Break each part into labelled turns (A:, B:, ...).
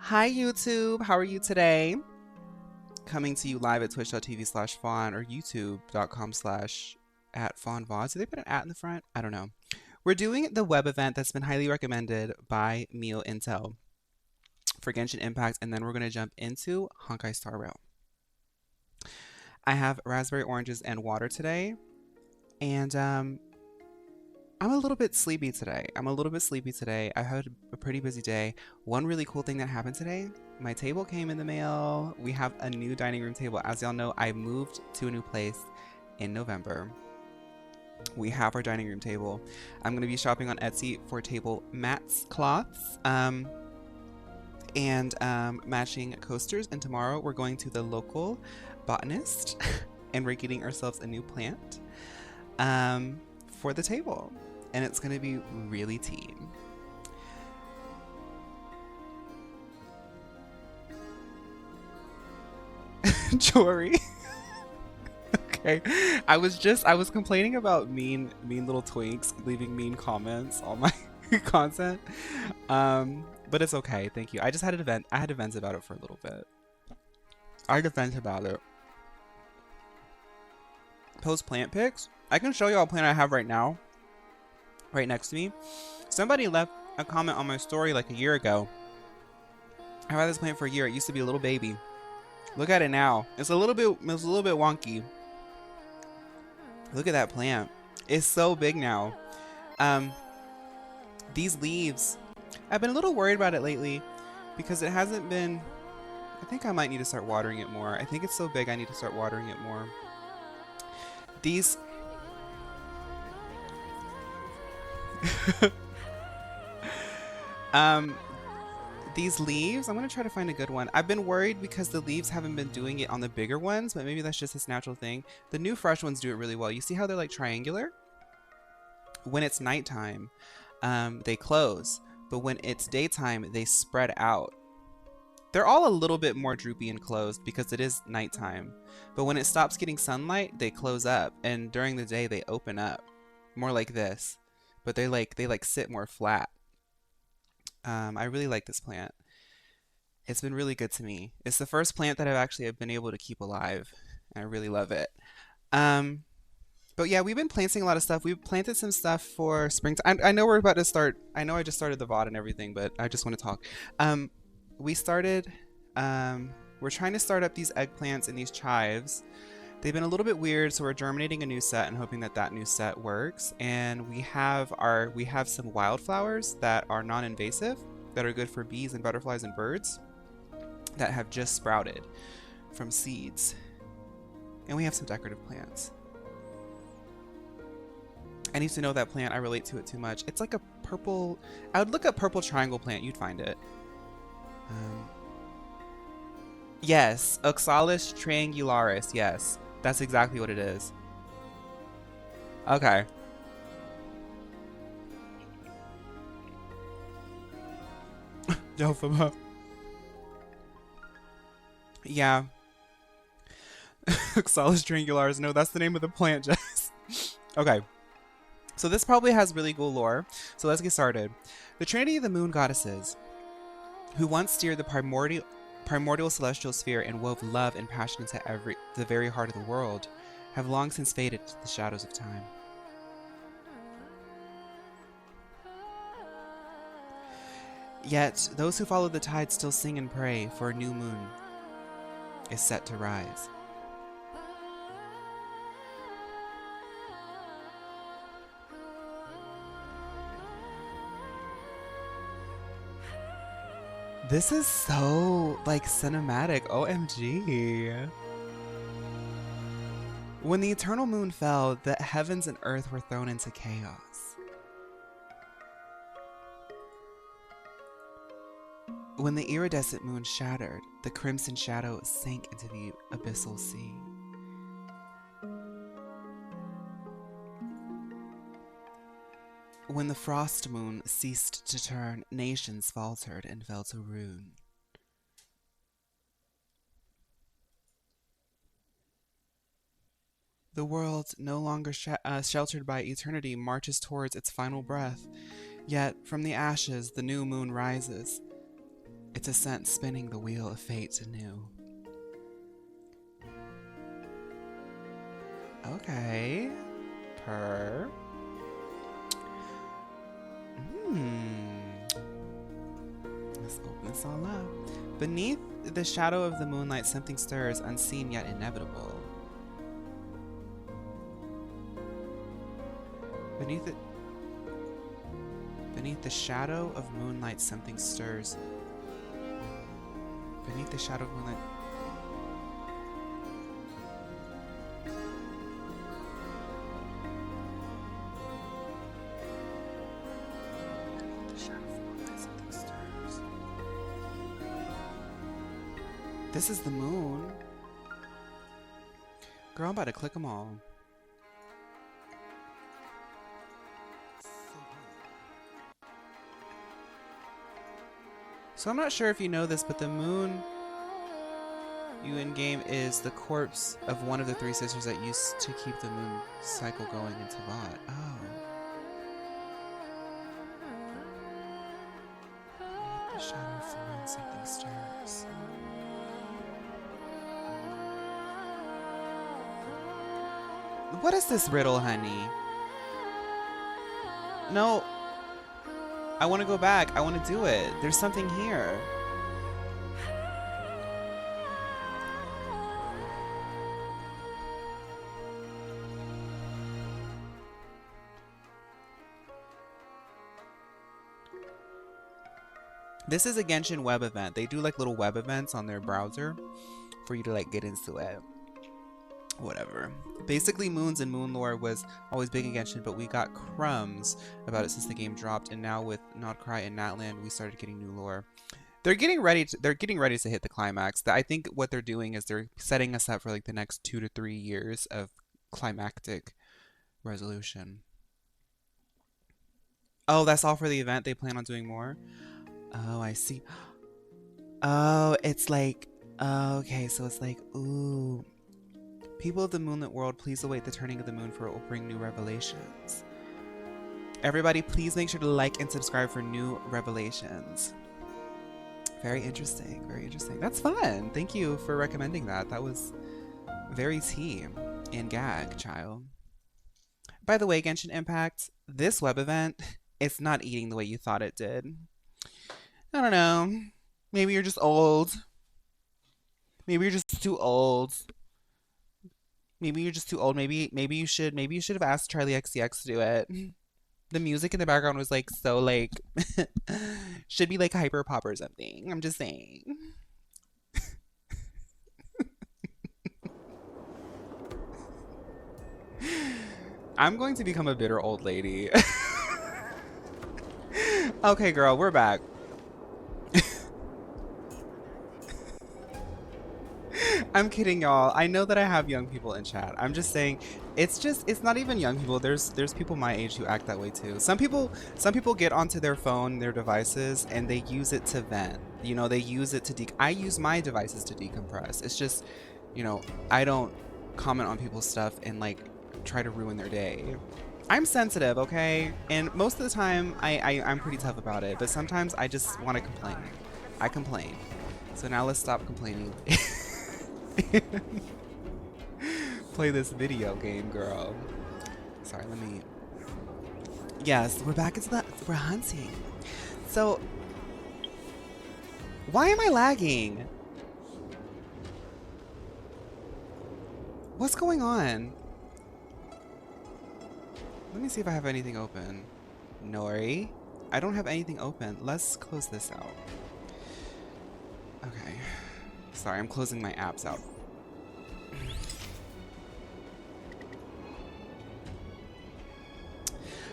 A: Hi YouTube, how are you today? Coming to you live at twitch.tv/phaun or youtube.com/@phaunvods. Did they put an at in the front? I don't know. We're doing the web event that's been highly recommended by Meal Intel for Genshin Impact, and then we're going to jump into Honkai Star Rail. I have raspberry oranges and water today, and I'm a little bit sleepy today. I had a pretty busy day. One really cool thing that happened today, my table came in the mail. We have a new dining room table. As y'all know, I moved to a new place in November. We have our dining room table. I'm going to be shopping on Etsy for table mats, cloths, and matching coasters. And tomorrow we're going to the local botanist and we're getting ourselves a new plant for the table. And it's going to be really tea. Jory. Okay. I was complaining about mean little twinks leaving mean comments on my content. But it's okay. Thank you. I just had an event. I had to vent about it for a little bit. I had to vent about it. Post plant pics. I can show y'all a plant I have right now. Right next to me. Somebody left a comment on my story like a year ago. I've had this plant for a year. It used to be a little baby. Look at it now. It's a little bit wonky. Look at that plant. It's so big now. These leaves, I've been a little worried about it lately because it hasn't been, I think I might need to start watering it more. I think it's so big I need to start watering it more. These these leaves, I'm gonna try to find a good one. I've been worried because the leaves haven't been doing it on the bigger ones, but maybe that's just this natural thing. The new fresh ones do it really well. You see how they're like triangular? When it's nighttime, they close, but when it's daytime, they spread out. They're all a little bit more droopy and closed because it is nighttime, but when it stops getting sunlight, they close up, and during the day they open up, more like this, but they sit more flat. I really like this plant. It's been really good to me. It's the first plant that I've actually been able to keep alive, and I really love it. But yeah, we've been planting a lot of stuff. We've planted some stuff for springtime. I know we're about to start. I know I just started the VOD and everything, but I just want to talk. We started. We're trying to start up these eggplants and these chives. They've been a little bit weird, so we're germinating a new set and hoping that that new set works. And we have some wildflowers that are non-invasive, that are good for bees and butterflies and birds, that have just sprouted from seeds. And we have some decorative plants. I need to know that plant. I relate to it too much. It's like a purple. I would look up purple triangle plant. You'd find it. Yes, Oxalis triangularis. Yes, that's exactly what it is. Okay. Delphima. Yeah. Oxalis triangularis. No, that's the name of the plant, Jess. Okay. So this probably has really cool lore. So let's get started. The Trinity of the Moon Goddesses, who once steered the primordial celestial sphere and wove love and passion into the very heart of the world, have long since faded to the shadows of time. Yet those who follow the tide still sing and pray, for a new moon is set to rise. This is so, like, cinematic. OMG. When the eternal moon fell, the heavens and earth were thrown into chaos. When the iridescent moon shattered, the crimson shadow sank into the abyssal sea. When the frost moon ceased to turn, nations faltered and fell to ruin. The world, no longer sheltered by eternity, marches towards its final breath. Yet, from the ashes, the new moon rises. It's a scent spinning the wheel of fate anew. Okay. Purr. Let's open this all up. Beneath the shadow of the moonlight, something stirs, unseen yet inevitable. Beneath the shadow of moonlight, something stirs. Beneath the shadow of moonlight. This is the moon. Girl, I'm about to click them all. So I'm not sure if you know this, but the moon you in-game is the corpse of one of the three sisters that used to keep the moon cycle going into Vought. Oh. Beneath the shadow of the moon, something stirs. What is this riddle, honey? No. I want to go back. I want to do it. There's something here. This is a Genshin web event. They do like little web events on their browser for you to like get into it. Whatever. Basically, moons and moon lore was always big in Genshin, but we got crumbs about it since the game dropped, and now with Nodcry and Natland, we started getting new lore. They're getting ready to hit the climax. I think what they're doing is they're setting us up for like the next 2 to 3 years of climactic resolution. Oh, that's all for the event? They plan on doing more? Oh, I see. Oh, it's like, oh, okay, so it's like, ooh. People of the moonlit world, please await the turning of the moon, for it will bring new revelations. Everybody, please make sure to like and subscribe for new revelations. Very interesting, very interesting. That's fun. Thank you for recommending that. That was very tea and gag, child. By the way, Genshin Impact, this web event, it's not eating the way you thought it did. I don't know. Maybe you're just old. Maybe you're just too old. Maybe you're just too old. Maybe you should have asked Charlie XCX to do it. The music in the background was like so like should be like hyper pop or something. I'm just saying. I'm going to become a bitter old lady. Okay, girl, we're back. I'm kidding, y'all. I know that I have young people in chat. I'm just saying, it's not even young people. There's people my age who act that way too. Some people get onto their phone, their devices, and they use it to vent. You know, they use it to I use my devices to decompress. It's just, you know, I don't comment on people's stuff and like try to ruin their day. I'm sensitive, okay? And most of the time, I'm pretty tough about it. But sometimes I just want to complain. I complain. So now let's stop complaining. Play this video game, girl. Sorry, let me... Yes, we're back into we're hunting. So, why am I lagging? What's going on? Let me see if I have anything open. Nori? I don't have anything open. Let's close this out. Okay. Sorry, I'm closing my apps out.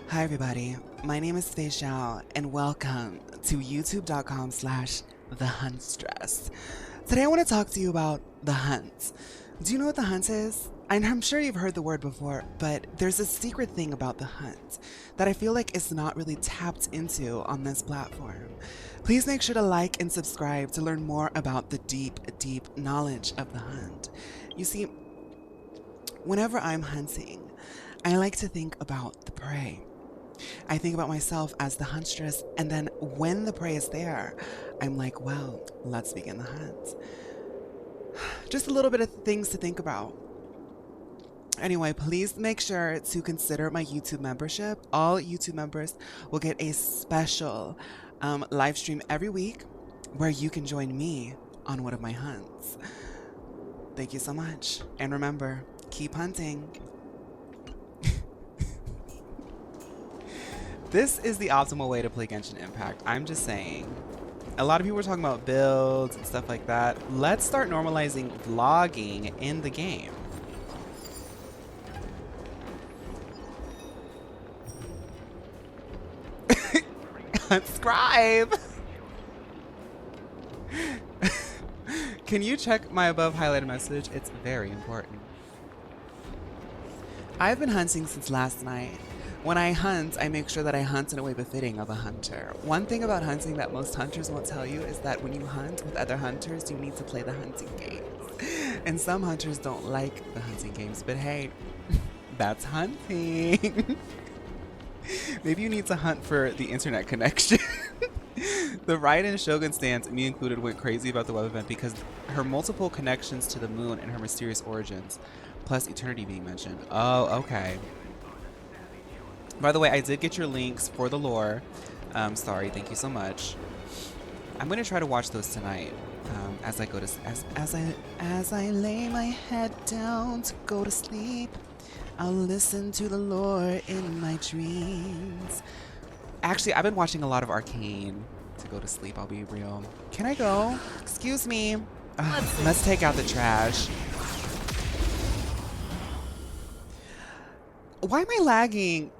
A: Hi everybody, my name is Xiao and welcome to youtube.com/thehunstress. Today I want to talk to you about the hunt. Do you know what the hunt is? I'm sure you've heard the word before, but there's a secret thing about the hunt that I feel like is not really tapped into on this platform. Please make sure to like and subscribe to learn more about the deep, deep knowledge of the hunt. You see, whenever I'm hunting, I like to think about the prey. I think about myself as the huntress, and then when the prey is there, I'm like, well, let's begin the hunt. Just a little bit of things to think about. Anyway, please make sure to consider my YouTube membership. All YouTube members will get a special live stream every week where you can join me on one of my hunts. Thank you so much. And remember, keep hunting. This is the optimal way to play Genshin Impact. I'm just saying. A lot of people are talking about builds and stuff like that. Let's start normalizing vlogging in the game. Subscribe! Can you check my above highlighted message? It's very important. I've been hunting since last night. When I hunt, I make sure that I hunt in a way befitting of a hunter. One thing about hunting that most hunters won't tell you is that when you hunt with other hunters, you need to play the hunting games. And some hunters don't like the hunting games, but hey, that's hunting. Maybe you need to hunt for the internet connection. The Raiden Shogun stance, me included, went crazy about the web event because her multiple connections to the moon and her mysterious origins, plus eternity being mentioned. Oh, okay. By the way, I did get your links for the lore. Sorry, thank you so much. I'm gonna try to watch those tonight as I go to as I lay my head down to go to sleep. I'll listen to the lore in my dreams. Actually, I've been watching a lot of Arcane to go to sleep, I'll be real. Can I go? Excuse me. Let's take out the trash. Why am I lagging?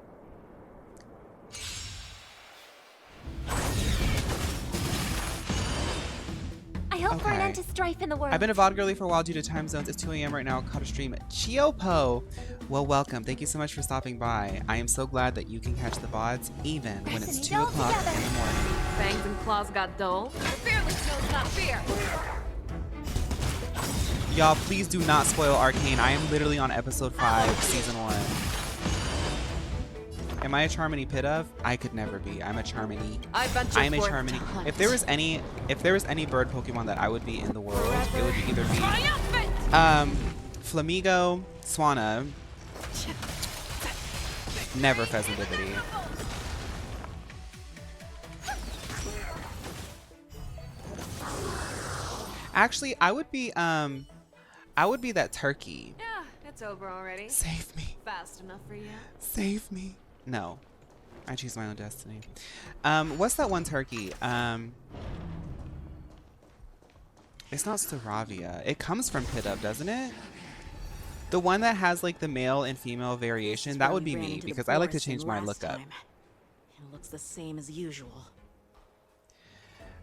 B: I hope for an end to strife in the world.
A: I've been a VOD girly for a while due to time zones. It's 2 a.m. right now. Caught a stream at Jiaoqiu. Well, welcome. Thank you so much for stopping by. I am so glad that you can catch the VODs even when it's 2 o'clock in the morning.
C: Fangs and claws got dull. The fearless knows not fear.
A: Y'all, please do not spoil Arcane. I am literally on episode 5, season 1. Am I a Charmony pit of? I could never be. I'm a Charmony. I'm a Charmony. If there was any bird Pokemon that I would be in the world, it would either be Flamigo, Swanna, never Pheasantipity. Actually, I would be that turkey.
C: Yeah, it's over already.
A: Save me.
C: Fast enough for you?
A: Save me. No. I choose my own destiny. What's that one turkey? It's not Staravia. It comes from Pidove, doesn't it? The one that has like the male and female variation, that would be me because I like to change my look up.
B: It looks the same as usual.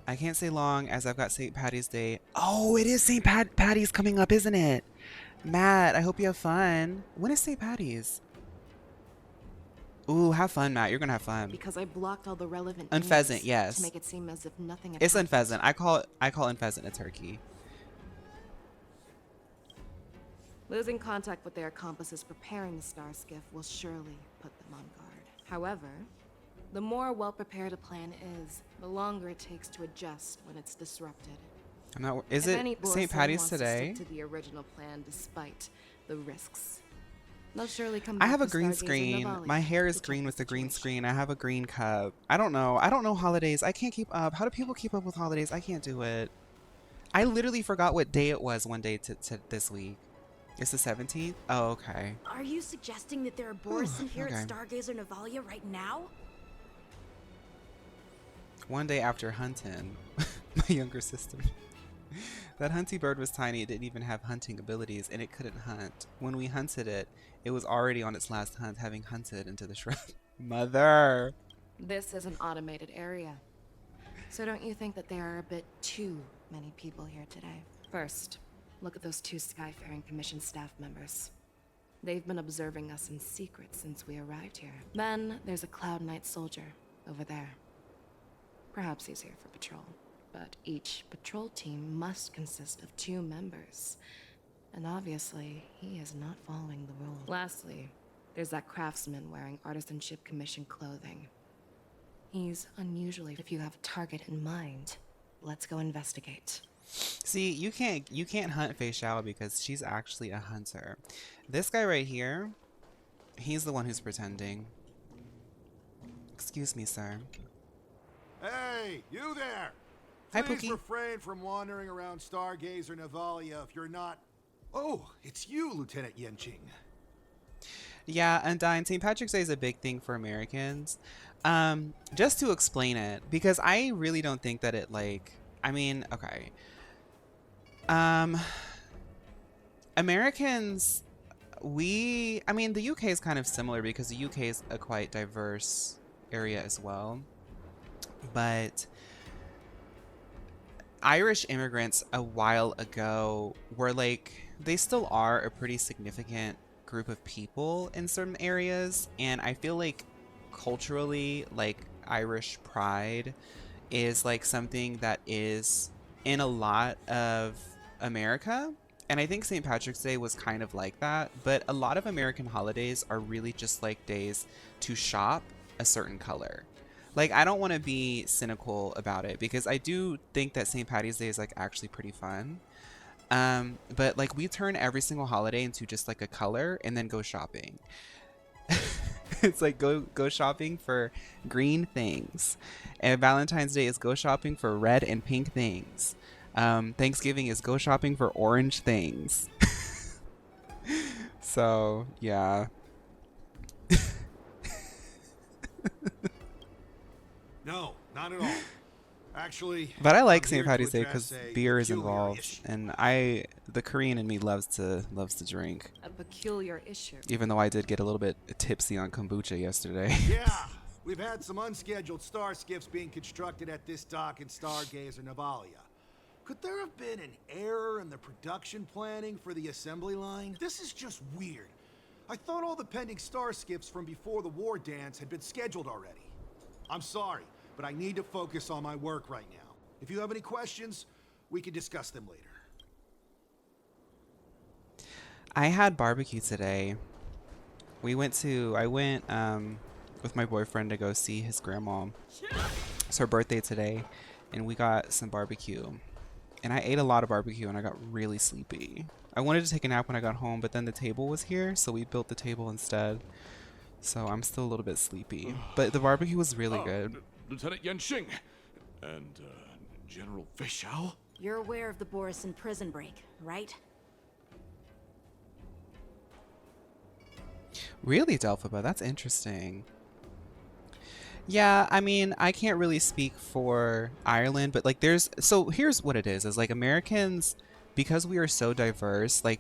A: I can't stay long as I've got St. Patty's Day. Oh, it is St. Patty's coming up, isn't it? Matt, I hope you have fun. When is St. Patty's? Ooh, have fun, Matt. You're gonna have fun.
B: Because I blocked all the relevant
A: Unpheasant, yes.
B: To make it seem as if nothing had
A: It's
B: happened.
A: Unpheasant. I call Unpheasant a turkey.
B: Losing contact with their accomplices preparing the star skiff will surely put them on guard. However, the more well-prepared a plan is, the longer it takes to adjust when it's disrupted.
A: I'm not. Is
B: If
A: it
B: any
A: St.
B: Borson
A: Patty's
B: wants
A: today?
B: To stick to the original plan despite the risks. They'll surely come
A: I
B: back
A: have a
B: to
A: green
B: Stargazer
A: screen.
B: Navalia
A: My hair
B: to
A: is
B: check
A: green
B: the
A: with the green
B: situation.
A: screen. I have a green cup. I don't know. I don't know holidays. I can't keep up. How do people keep up with holidays? I can't do it. I literally forgot what day it was one day to this week. It's the 17th? Oh, okay.
D: Are you suggesting that there are Borson here
A: okay.
D: at Stargazer Navalia right now?
A: One day after hunting, my younger sister. That hunty bird was tiny. It didn't even have hunting abilities, and it couldn't hunt. When we hunted it, it was already on its last hunt, having hunted into the shrub. Mother!
B: This is an automated area. So don't you think that there are a bit too many people here today? First, look at those 2 Skyfaring Commission staff members. They've been observing us in secret since we arrived here. Then there's a Cloud Knight soldier over there. Perhaps he's here for patrol, but each patrol team must consist of 2 members. And obviously, he is not following the rules. Lastly, There's that craftsman wearing artisanship commission clothing. He's unusual. If you have a target in mind, let's go investigate.
A: See, you can't hunt Fei Xiao because she's actually a hunter. This guy right here, he's the one who's pretending. Excuse me, sir.
E: Hey, you there!
A: Hi,
E: Please
A: Pookie.
E: refrain from wandering around Stargazer Navalia if you're not... Oh, it's you, Lieutenant Yenching.
A: Yeah, Undyne, St. Patrick's Day is a big thing for Americans. Just to explain it, because I really don't think that it like, I mean, okay. Americans, I mean, the UK is kind of similar because the UK is a quite diverse area as well. But Irish immigrants a while ago were like, they still are a pretty significant group of people in certain areas, and I feel like culturally, like, Irish pride is like something that is in a lot of America, and I think St. Patrick's Day was kind of like that. But a lot of American holidays are really just like days to shop a certain color. Like, I don't want to be cynical about it because I do think that St. Patty's Day is like actually pretty fun. But like, we turn every single holiday into just like a color and then go shopping. It's like go shopping for green things, and Valentine's Day is go shopping for red and pink things. Thanksgiving is go shopping for orange things. So yeah.
E: No, not at all. Actually,
A: But I like
E: I'm
A: St.
E: here to
A: Patty's Day
E: address
A: because
E: a
A: beer is
E: peculiar
A: involved,
E: issue.
A: and the Korean in me loves to drink.
B: A peculiar issue.
A: Even though I did get a little bit tipsy on kombucha yesterday.
E: Yeah, we've had some unscheduled star skiffs being constructed at this dock in Stargazer Navalia. Could there have been an error in the production planning for the assembly line? This is just weird. I thought all the pending star skiffs from before the war dance had been scheduled already. I'm sorry, but I need to focus on my work right now. If you have any questions, we can discuss them later.
A: I had barbecue today. I went with my boyfriend to go see his grandma. It's her birthday today, and we got some barbecue. And I ate a lot of barbecue and I got really sleepy. I wanted to take a nap when I got home, but then the table was here, so we built the table instead. So I'm still a little bit sleepy. But the barbecue was really good.
F: Lieutenant Yenching and General Fei Xiao.
D: You're aware of the Borison prison break, right?
A: Really, Delphaba? That's interesting. Yeah, I mean, I can't really speak for Ireland, but like so here's what it is like Americans, because we are so diverse, like,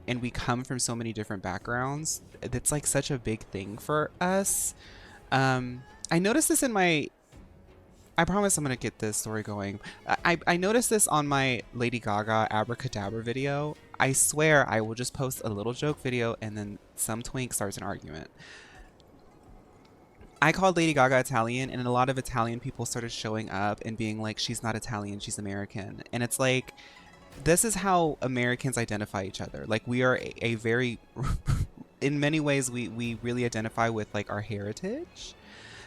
A: and we come from so many different backgrounds, it's like such a big thing for us. I noticed this in I promise I'm gonna get this story going. I noticed this on my Lady Gaga Abracadabra video. I swear I will just post a little joke video and then some twink starts an argument. I called Lady Gaga Italian, and a lot of Italian people started showing up and being like, she's not Italian, she's American. And it's like, this is how Americans identify each other. Like, we are a very, in many ways, we really identify with like our heritage.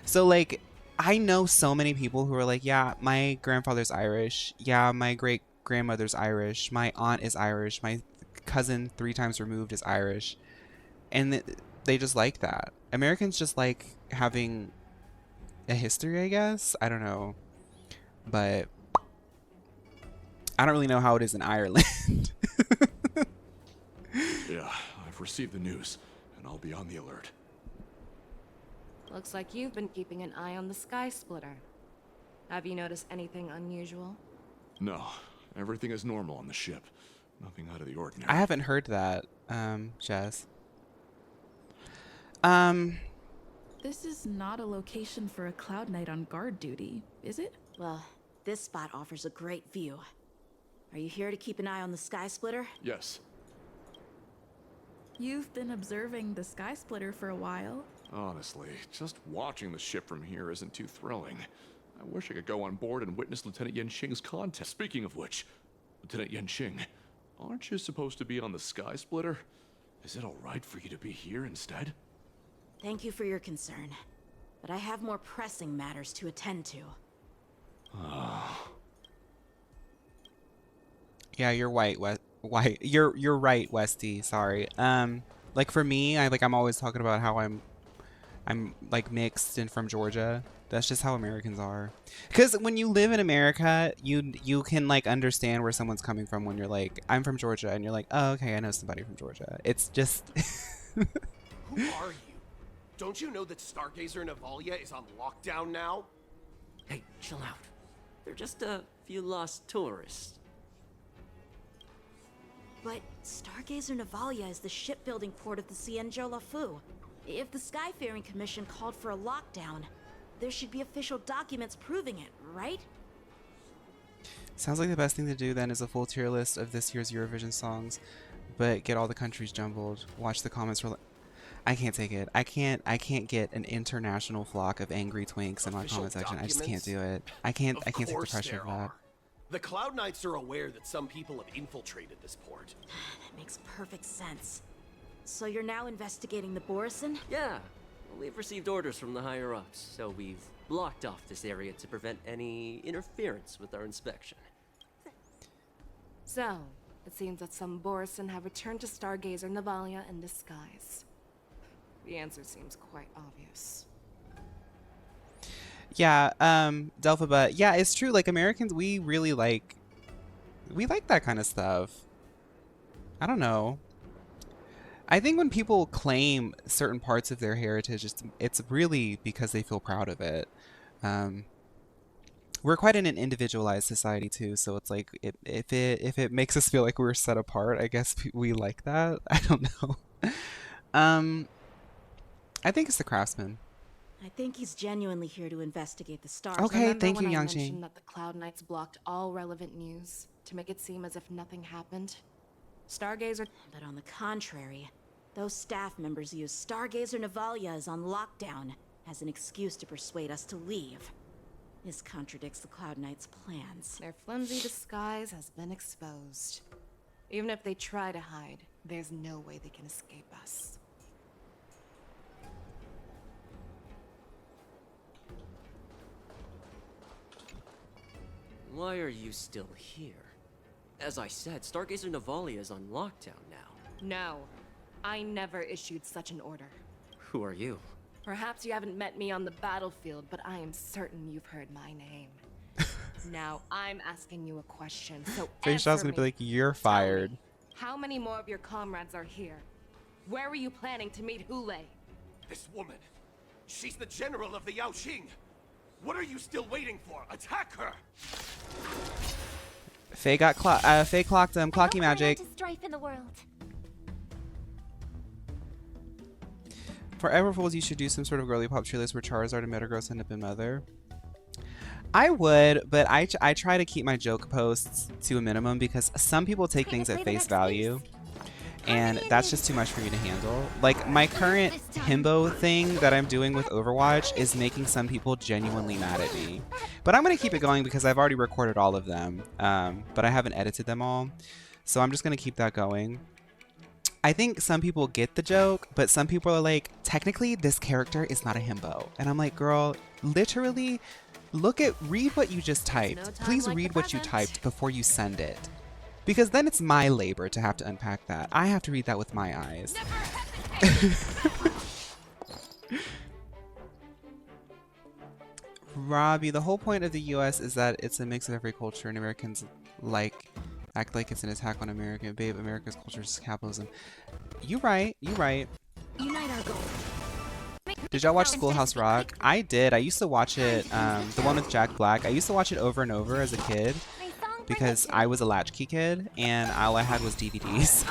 A: So like, I know so many people who are like, yeah, my grandfather's Irish. Yeah, my great grandmother's Irish. My aunt is Irish. My cousin 3 times removed is Irish. And they just like that. Americans just like having a history, I guess. I don't know. But I don't really know how it is in Ireland.
F: Yeah, I've received the news, and I'll be on the alert.
B: Looks like you've been keeping an eye on the Skysplitter. Have you noticed anything unusual?
F: No, everything is normal on the ship. Nothing out of the ordinary.
A: I haven't heard that, Jess.
G: This is not a location for a Cloud Knight on guard duty, is it?
D: Well, this spot offers a great view. Are you here to keep an eye on the Skysplitter?
F: Yes.
G: You've been observing the Skysplitter for a while.
F: Honestly, just watching the ship from here isn't too thrilling. I wish I could go on board and witness Lieutenant Yenching's contest. Speaking of which, Lieutenant Yenching, aren't you supposed to be on the Skysplitter? Is it all right for you to be here instead?
D: Thank you for your concern, but I have more pressing matters to attend to.
A: Yeah, you're white. You're right, Westy. Sorry. Like for me, I'm always talking about how I'm like mixed and from Georgia. That's just how Americans are. Because when you live in America, you can like understand where someone's coming from when you're like, I'm from Georgia, and you're like, oh, okay, I know somebody from Georgia. It's just.
H: Who are you? Don't you know that Stargazer Navalia is on lockdown now?
I: Hey, chill out. They're just a few lost tourists.
D: But Stargazer Navalia is the shipbuilding port of the Cienjo Lafu. If the Skyfaring Commission called for a lockdown, there should be official documents proving it, right?
A: Sounds like the best thing to do then is a full tier list of this year's Eurovision songs, but get all the countries jumbled. Watch the comments for. I can't take it. I can't get an international flock of angry twinks in my comment section. I just can't do it. I can't take the pressure of that.
H: The Cloud Knights are aware that some people have infiltrated this port.
D: That makes perfect sense. So you're now investigating the Borison?
I: Yeah, well, we've received orders from the higher-ups, so we've blocked off this area to prevent any interference with our inspection.
B: So, it seems that some Borison have returned to Stargazer Navalia in disguise. The answer seems quite obvious.
A: Yeah, Delphaba, yeah, it's true. Like Americans, we like that kind of stuff. I don't know. I think when people claim certain parts of their heritage, it's really because they feel proud of it. We're quite in an individualized society too, so it's like if it makes us feel like we're set apart, I guess we like that. I don't know. I think it's the craftsman.
D: I think he's genuinely here to investigate the stars.
A: Okay, thank you,
B: Remember when I
A: Yangqing.
B: mentioned that the Cloud Knights blocked all relevant news to make it seem as if nothing happened? Stargazer...
D: But on the contrary, those staff members use Stargazer Navalia is on lockdown as an excuse to persuade us to leave. This contradicts the Cloud Knights' plans.
B: Their flimsy disguise has been exposed. Even if they try to hide, there's no way they can escape us.
I: Why are you still here? As I said, Stargazer Navalia is on lockdown now.
B: No, I never issued such an order.
I: Who are you?
B: Perhaps you haven't met me on the battlefield, but I am certain you've heard my name. Now, I'm asking you a question, so
A: Facial's gonna be like, you're fired.
B: Me, how many more of your comrades are here? Where were you planning to meet Hoolay?
H: This woman, she's the general of the Yaoqiu. What are you still waiting for? Attack her!
A: Faye got Faye clocked him. Clocky magic.
C: Strife in the world.
A: For Everfuls, you should do some sort of girly pop tier list where Charizard and Metagross end up in Mother. I would, but I try to keep my joke posts to a minimum because some people take things at face value. And that's just too much for me to handle. Like, my current himbo thing that I'm doing with Overwatch is making some people genuinely mad at me. But I'm going to keep it going because I've already recorded all of them. But I haven't edited them all. So I'm just going to keep that going. I think some people get the joke, but some people are like, technically, this character is not a himbo. And I'm like, girl, literally, read what you just typed. Please read what you typed before you send it. Because then it's my labor to have to unpack that. I have to read that with my eyes. Robbie, the whole point of the US is that it's a mix of every culture and Americans act like it's an attack on America. Babe, America's culture is capitalism. You right.
D: Unite our goal.
A: Did y'all watch Schoolhouse Rock? I did. I used to watch it, the one with Jack Black. I used to watch it over and over as a kid. Because I was a latchkey kid and all I had was DVDs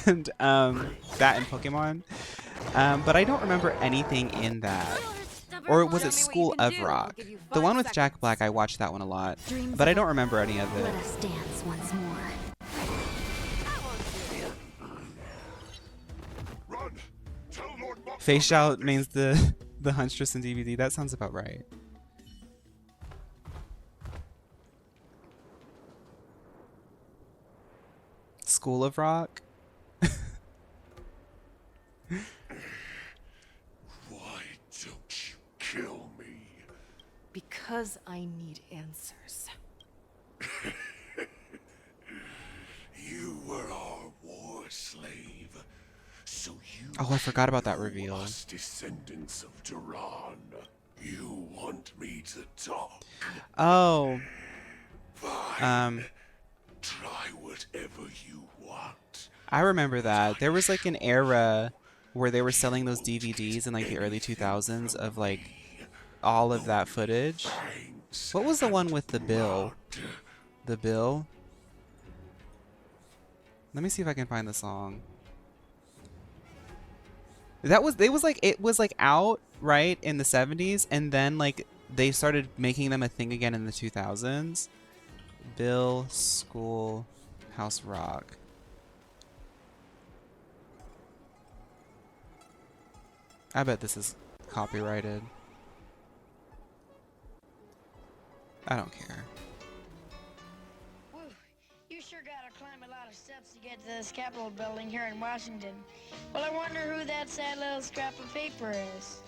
A: and that and Pokemon. But I don't remember anything in that. Or was it School of Rock? The one with Jack Black, I watched that one a lot. But I don't remember any of it.
C: Let us dance once more.
A: Face Shout means the Huntress in DVD. That sounds about right. School of Rock.
H: What?
B: Because I need answers.
H: You were our war slave, so you
A: Oh, I forgot about that
H: show
A: reveal.
H: us descendants of Duran. You want me to talk?
A: Oh.
H: Fine. Try whatever you want.
A: I remember that. There was like an era where they were selling those DVDs in like the early 2000s of like all of that footage. What was the one with the bill? The bill? Let me see if I can find the song. It was like out, right, in the 70s, and then like they started making them a thing again in the 2000s. Bill School House Rock. I bet this is copyrighted. I don't care.
J: Whew, you sure gotta climb a lot of steps to get to this Capitol building here in Washington. Well, I wonder who that sad little scrap of paper is.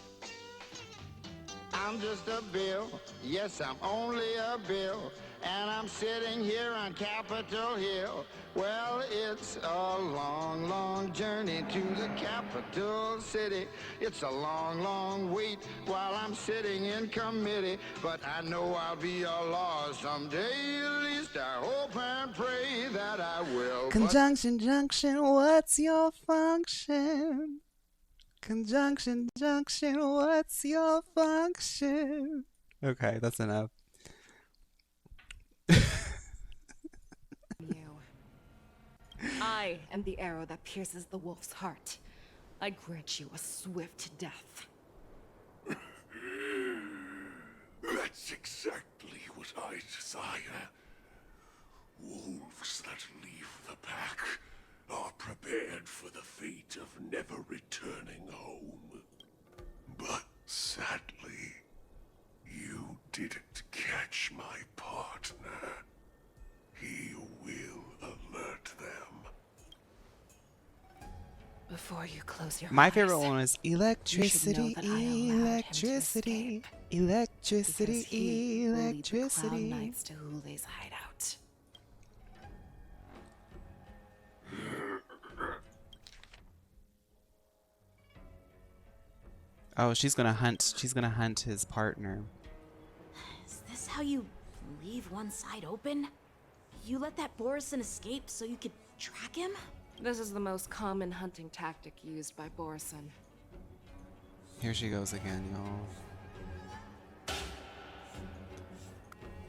K: I'm just a bill. Yes, I'm only a bill. And I'm sitting here on Capitol Hill. Well, it's a long, long journey to the capital city. It's a long, long wait while I'm sitting in committee. But I know I'll be a law someday. At least I hope and pray that I will.
A: Conjunction, junction, what's your function? Conjunction, junction, what's your function? Okay, that's enough.
B: I am the arrow that pierces the wolf's heart. I grant you a swift death.
H: That's exactly what I desire. Wolves that leave the pack are prepared for the fate of never returning home. But sadly, you didn't catch my partner. He will alert them.
B: Before you close your
A: My
B: eyes,
A: favorite one was
B: you should know
A: electricity,
B: that I allowed him to
A: electricity,
B: escape, because
A: electricity,
B: he will lead the Cloud
A: electricity.
B: Knights to Hoolay's hideout.
A: Oh, she's gonna hunt his partner.
D: Is this how you leave one side open? You let that Borison escape so you could track him?
B: This is the most common hunting tactic used by Borison.
A: Here she goes again, y'all.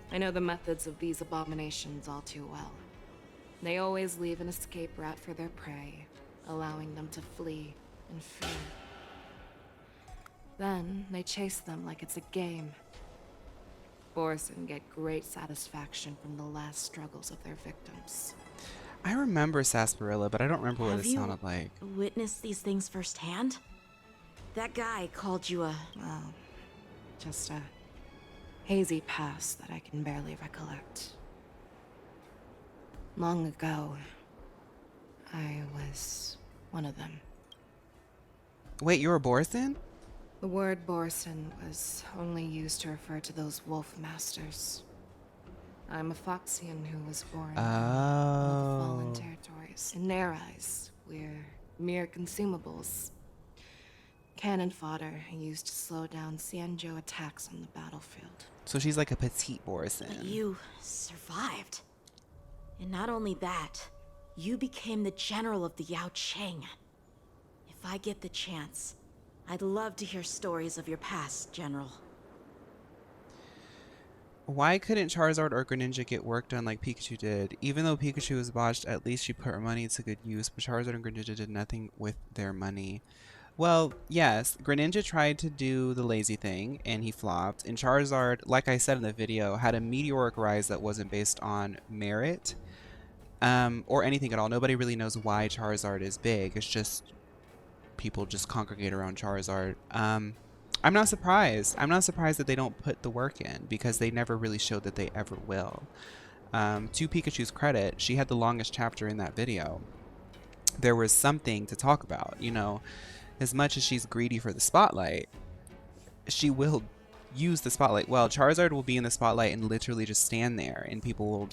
B: I know the methods of these abominations all too well. They always leave an escape route for their prey, allowing them to flee in fear. Then they chase them like it's a game. Borison get great satisfaction from the last struggles of their victims.
A: I remember Sarsaparilla, but I don't remember what
D: Have
A: it
D: you
A: sounded like.
D: witnessed these things firsthand? That guy called you a...
B: Well, just a hazy past that I can barely recollect. Long ago, I was one of them.
A: Wait, you were Borison?
B: The word Borison was only used to refer to those wolf masters. I'm a Foxian who was born in one of the fallen territories. In their eyes, we're mere consumables. Cannon fodder used to slow down Xianzhou attacks on the battlefield.
A: So she's like a petite Borison.
D: But you survived. And not only that, you became the general of the Yaoqiang. If I get the chance, I'd love to hear stories of your past, General.
A: Why couldn't Charizard or Greninja get work done like Pikachu did? Even though Pikachu was botched, at least she put her money to good use, but Charizard and Greninja did nothing with their money. Well, yes, Greninja tried to do the lazy thing, and he flopped. And Charizard, like I said in the video, had a meteoric rise that wasn't based on merit, or anything at all. Nobody really knows why Charizard is big. It's just people just congregate around Charizard. I'm not surprised. I'm not surprised that they don't put the work in, because they never really showed that they ever will. To Pikachu's credit, she had the longest chapter in that video. There was something to talk about, you know. As much as she's greedy for the spotlight, she will use the spotlight. Well, Charizard will be in the spotlight and literally just stand there, and people will...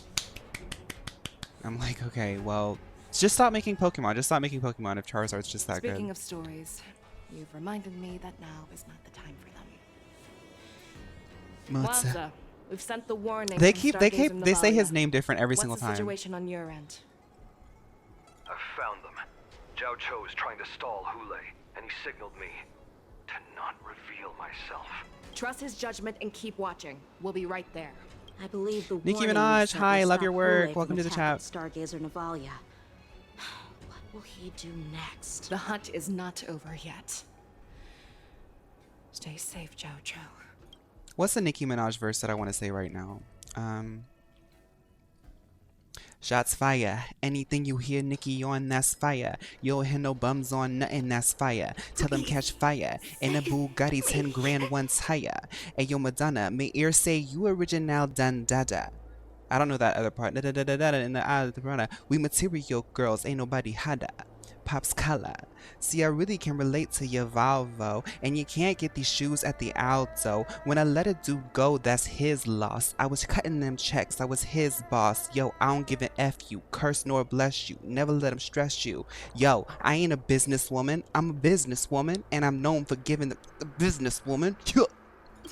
A: I'm like, okay, well, just stop making Pokemon. Just stop making Pokemon if Charizard's just that good.
B: Speaking of stories, you've reminded me that now is not the time for them. Wanza, we've sent the warning.
A: They
B: from
A: they
B: Stargazer
A: say his
B: Navalia.
A: name different every single
B: What's the
A: time.
B: situation on your end?
L: I've found them. Jiaoqiu is trying to stall Hoolay, and he signaled me to not reveal myself.
B: Trust his judgment and keep watching. We'll be right there.
D: I believe the
A: Nicki
D: warning
A: Minaj,
D: you sent
A: hi,
D: will
A: love
D: stop
A: your work.
D: Hoolay
A: Welcome
D: from
A: to the chat.
D: attacking Stargazer Navalia. What will he do next?
B: The hunt is not over yet. Stay safe, Jiaoqiu.
A: What's the Nicki Minaj verse that I want to say right now? Shots fire. Anything you hear Nicki on, that's fire. You don't hear no bums on nothing, that's fire. Tell them catch fire. In a Bugatti 10 grand once higher. Ayo Madonna, may ear say you original dun dada. I don't know that other part. Da da da da da in the eye of the piranha. We material girls, ain't nobody hada. Pop's color. See, I really can relate to your Volvo, and you can't get these shoes at the Aldo. When I let a dude go, that's his loss. I was cutting them checks, I was his boss. Yo, I don't give an F you, curse nor bless you, never let him stress you. Yo, I ain't a businesswoman, I'm a businesswoman, and I'm known for giving the businesswoman.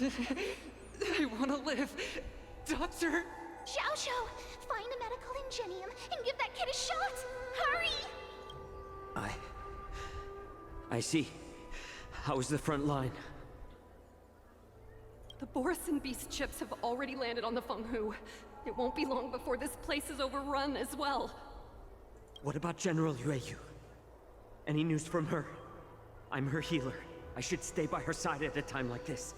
C: I want to live. Doctor?
M: Jiaoqiu, find a medical ingenium and give that kid a shot. Hurry!
I: I see. How's the front line?
C: The Borison Beast chips have already landed on the Fenghu. It won't be long before this place is overrun as well.
I: What about General Yueyu? Any news from her? I'm her healer. I should stay by her side at a time like this.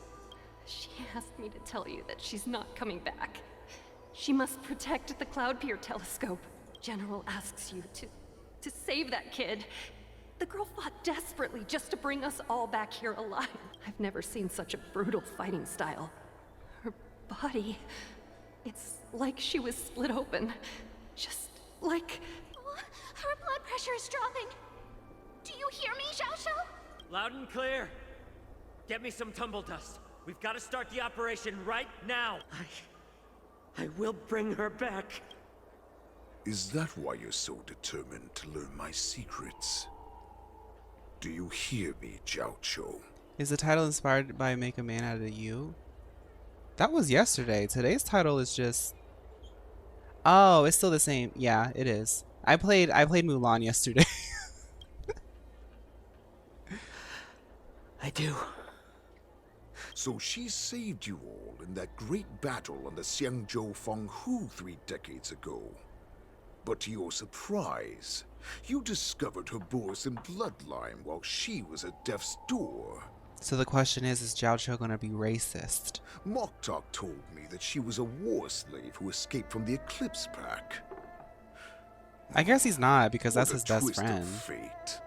C: She asked me to tell you that she's not coming back. She must protect the Cloud Pier telescope. General asks you to save that kid. The girl fought desperately just to bring us all back here alive. I've never seen such a brutal fighting style. Her body, it's like she was split open. Just like...
M: Her blood pressure is dropping. Do you hear me, Jiaoqiu?
I: Loud and clear. Get me some tumble dust. We've got to start the operation right now. I will bring her back.
H: Is that why you're so determined to learn my secrets? Do you hear me, Jiaoqiu?
A: Is the title inspired by Make a Man Out of You? That was yesterday. Today's title is just... Oh, it's still the same. Yeah, it is. I played Mulan yesterday.
I: I do.
H: So she saved you all in that great battle on the Xiangzhou Fenghu 3 decades ago. But to your surprise, you discovered her Borison bloodline while she was at death's door.
A: So the question is Jiaoqiu gonna be racist?
H: Moktok told me that she was a war slave who escaped from the Eclipse Pack.
A: I guess he's not, because that's
H: What a
A: his best
H: twist of
A: friend.
H: fate.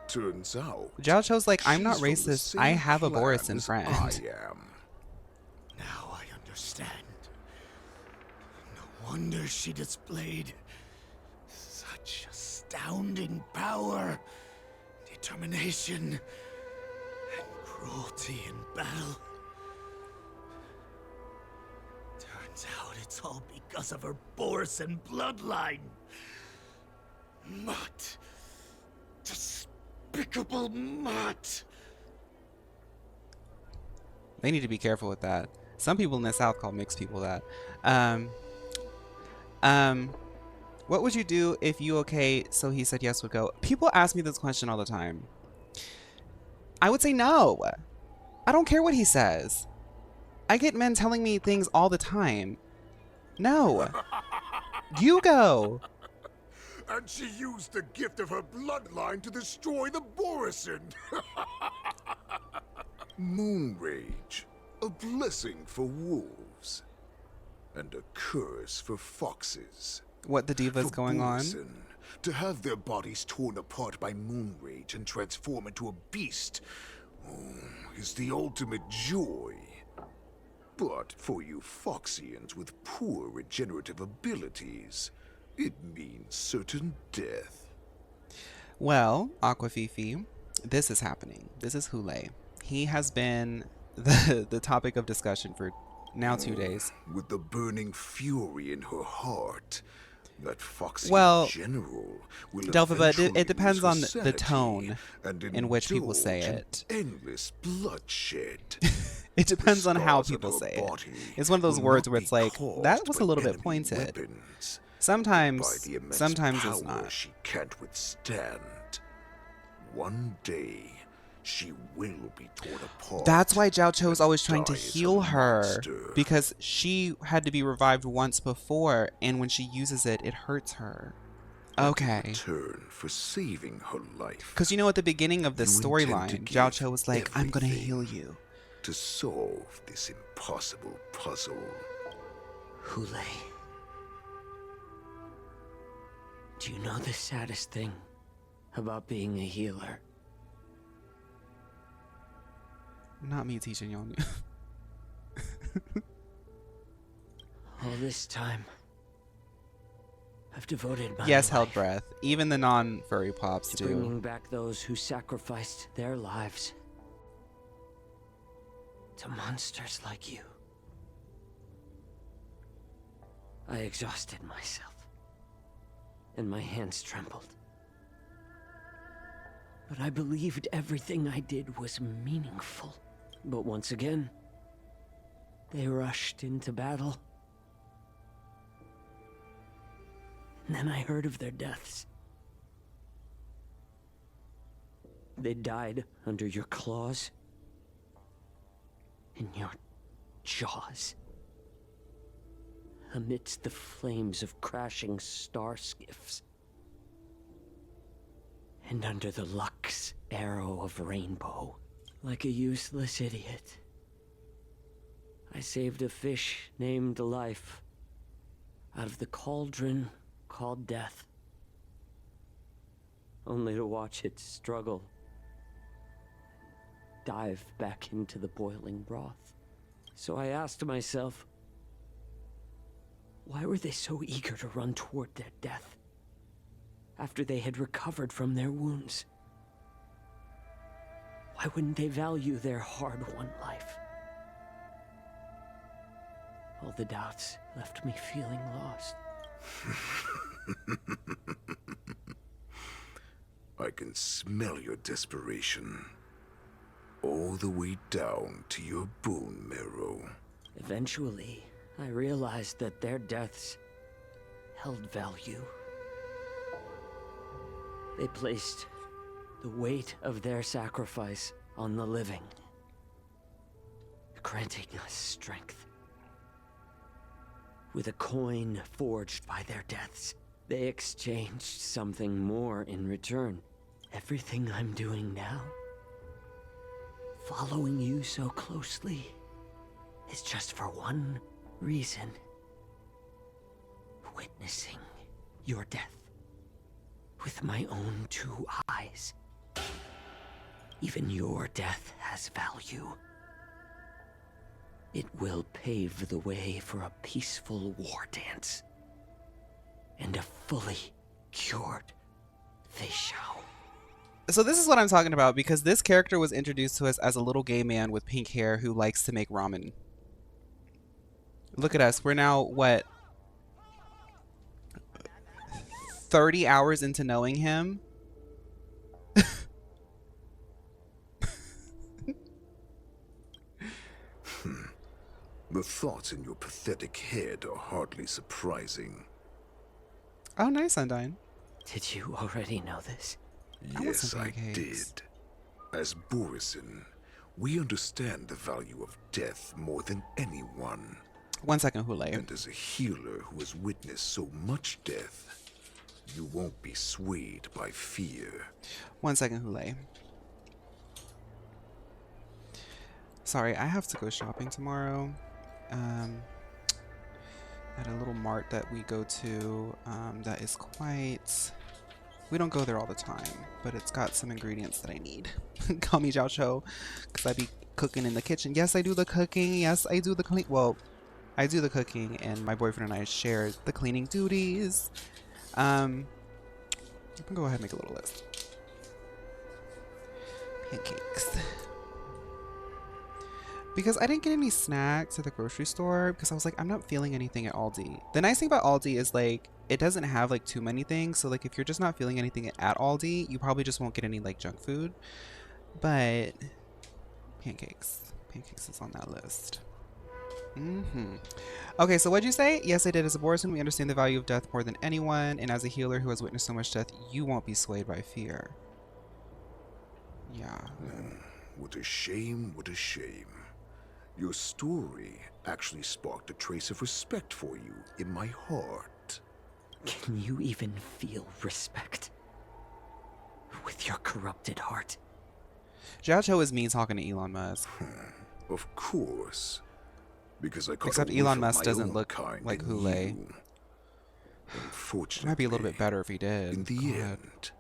H: Turns out,
A: Jiaoqiu's like, I'm not
H: she's from the
A: racist, I
H: same
A: have a
H: clan
A: Borison
H: as
A: friend.
H: I am.
E: Now I understand. No wonder she displayed such astounding power, determination, and cruelty in battle. Turns out it's all because of her Borison bloodline. Mutt. Despicable mutt.
A: They need to be careful with that. Some people in the South call mixed people that. What would you do if you okay, so he said yes would go? People ask me this question all the time. I would say no. I don't care what he says. I get men telling me things all the time. No. You go.
H: And she used the gift of her bloodline to destroy the Borison. Moon Rage, a blessing for wolves, and a curse for foxes.
A: What the diva's
H: For
A: going on?
H: Borison, to have their bodies torn apart by Moon Rage and transform into a beast is the ultimate joy. But for you Foxians with poor regenerative abilities, it means certain death.
A: Well, Aquafifi, this is happening. This is Hoolay. He has been the topic of discussion for now 2 days.
H: With the burning fury in her heart, that foxy
A: Well,
H: general will
A: Delpha, but it
H: eventually
A: depends
H: lose
A: on
H: her
A: the
H: sanity
A: tone
H: and
A: in which people say
H: indulge in
A: it.
H: Endless bloodshed.
A: It depends
H: The
A: on how
H: scars on
A: people
H: her
A: say it.
H: body
A: It's one of those
H: will
A: words
H: not
A: where
H: be
A: it's like, that
H: caused
A: was
H: by
A: a little bit
H: enemy
A: pointed.
H: weapons, by
A: Sometimes,
H: the immense
A: sometimes it's
H: power
A: not.
H: she can't withstand. One day, she will be torn apart.
A: That's why Jiaoqiu is always trying to
H: die as a
A: heal her,
H: monster.
A: because she had to be revived once before, and when she uses it, it hurts her. Okay.
H: In return for saving her life,
A: Because you know, at the beginning of this
H: you intend to
A: storyline,
H: give
A: Jiaoqiu was like, I'm gonna
H: everything
A: heal you.
H: to solve this impossible puzzle.
I: Hoolay. Do you know the saddest thing about being a healer?
A: Not me teaching y'all.
I: All this time, I've devoted my
A: Yes,
I: life
A: held breath. Even the non-furry pops
I: to
A: do.
I: bringing back those who sacrificed their lives to monsters like you. I exhausted myself, and my hands trembled. But I believed everything I did was meaningful. But once again, they rushed into battle. And then I heard of their deaths. They died under your claws, in your jaws, amidst the flames of crashing star skiffs, and under the Lux arrow of rainbow. Like a useless idiot, I saved a fish named Life out of the cauldron called Death, only to watch it struggle, dive back into the boiling broth. So I asked myself, why were they so eager to run toward their death after they had recovered from their wounds? Why wouldn't they value their hard-won life? All the doubts left me feeling lost.
H: I can smell your desperation. All the way down to your bone marrow.
I: Eventually, I realized that their deaths held value. They placed the weight of their sacrifice on the living, granting us strength. With a coin forged by their deaths, they exchanged something more in return. Everything I'm doing now, following you so closely, is just for one reason: witnessing your death with my own 2 eyes. Even your death has value. It will pave the way for a peaceful war dance and a fully cured phaun.
A: So this is what I'm talking about, because this character was introduced to us as a little gay man with pink hair who likes to make ramen. Look at us. We're now, what, 30 hours into knowing him?
H: The thoughts in your pathetic head are hardly surprising.
A: Oh, nice, Undyne.
I: Did you already know this?
H: Yes, I did. As Borison, we understand the value of death more than anyone.
A: 1 second, Hoolay.
H: And as a healer who has witnessed so much death, you won't be swayed by fear.
A: 1 second, Hoolay. Sorry, I have to go shopping tomorrow. At a little mart that we go to that is quite... We don't go there all the time, but it's got some ingredients that I need. Call me Jiaoqiu, because I be cooking in the kitchen. Yes, I do the cooking. Yes, I do the clean. Well, I do the cooking, and my boyfriend and I share the cleaning duties. You can go ahead and make a little list. Pancakes. Because I didn't get any snacks at the grocery store because I was like, I'm not feeling anything at Aldi. The nice thing about Aldi is like, it doesn't have like too many things. So like if you're just not feeling anything at Aldi, you probably just won't get any like junk food. But pancakes. Pancakes is on that list. Okay, so what'd you say? Yes, I did. As a Borison, we understand the value of death more than anyone. And as a healer who has witnessed so much death, you won't be swayed by fear. Yeah.
H: What a shame, what a shame. Your story actually sparked a trace of respect for you in my heart.
I: Can you even feel respect with your corrupted heart?
A: Jiaoqiu is me talking to Elon Musk.
H: Of course. Because I caught
A: Except
H: a whiff
A: Elon
H: of
A: Musk
H: my
A: doesn't
H: own
A: look
H: kind
A: like
H: in
A: Hoolay.
H: you. Unfortunately,
A: It might be a little bit better if he did.
H: in the
A: God.
H: end,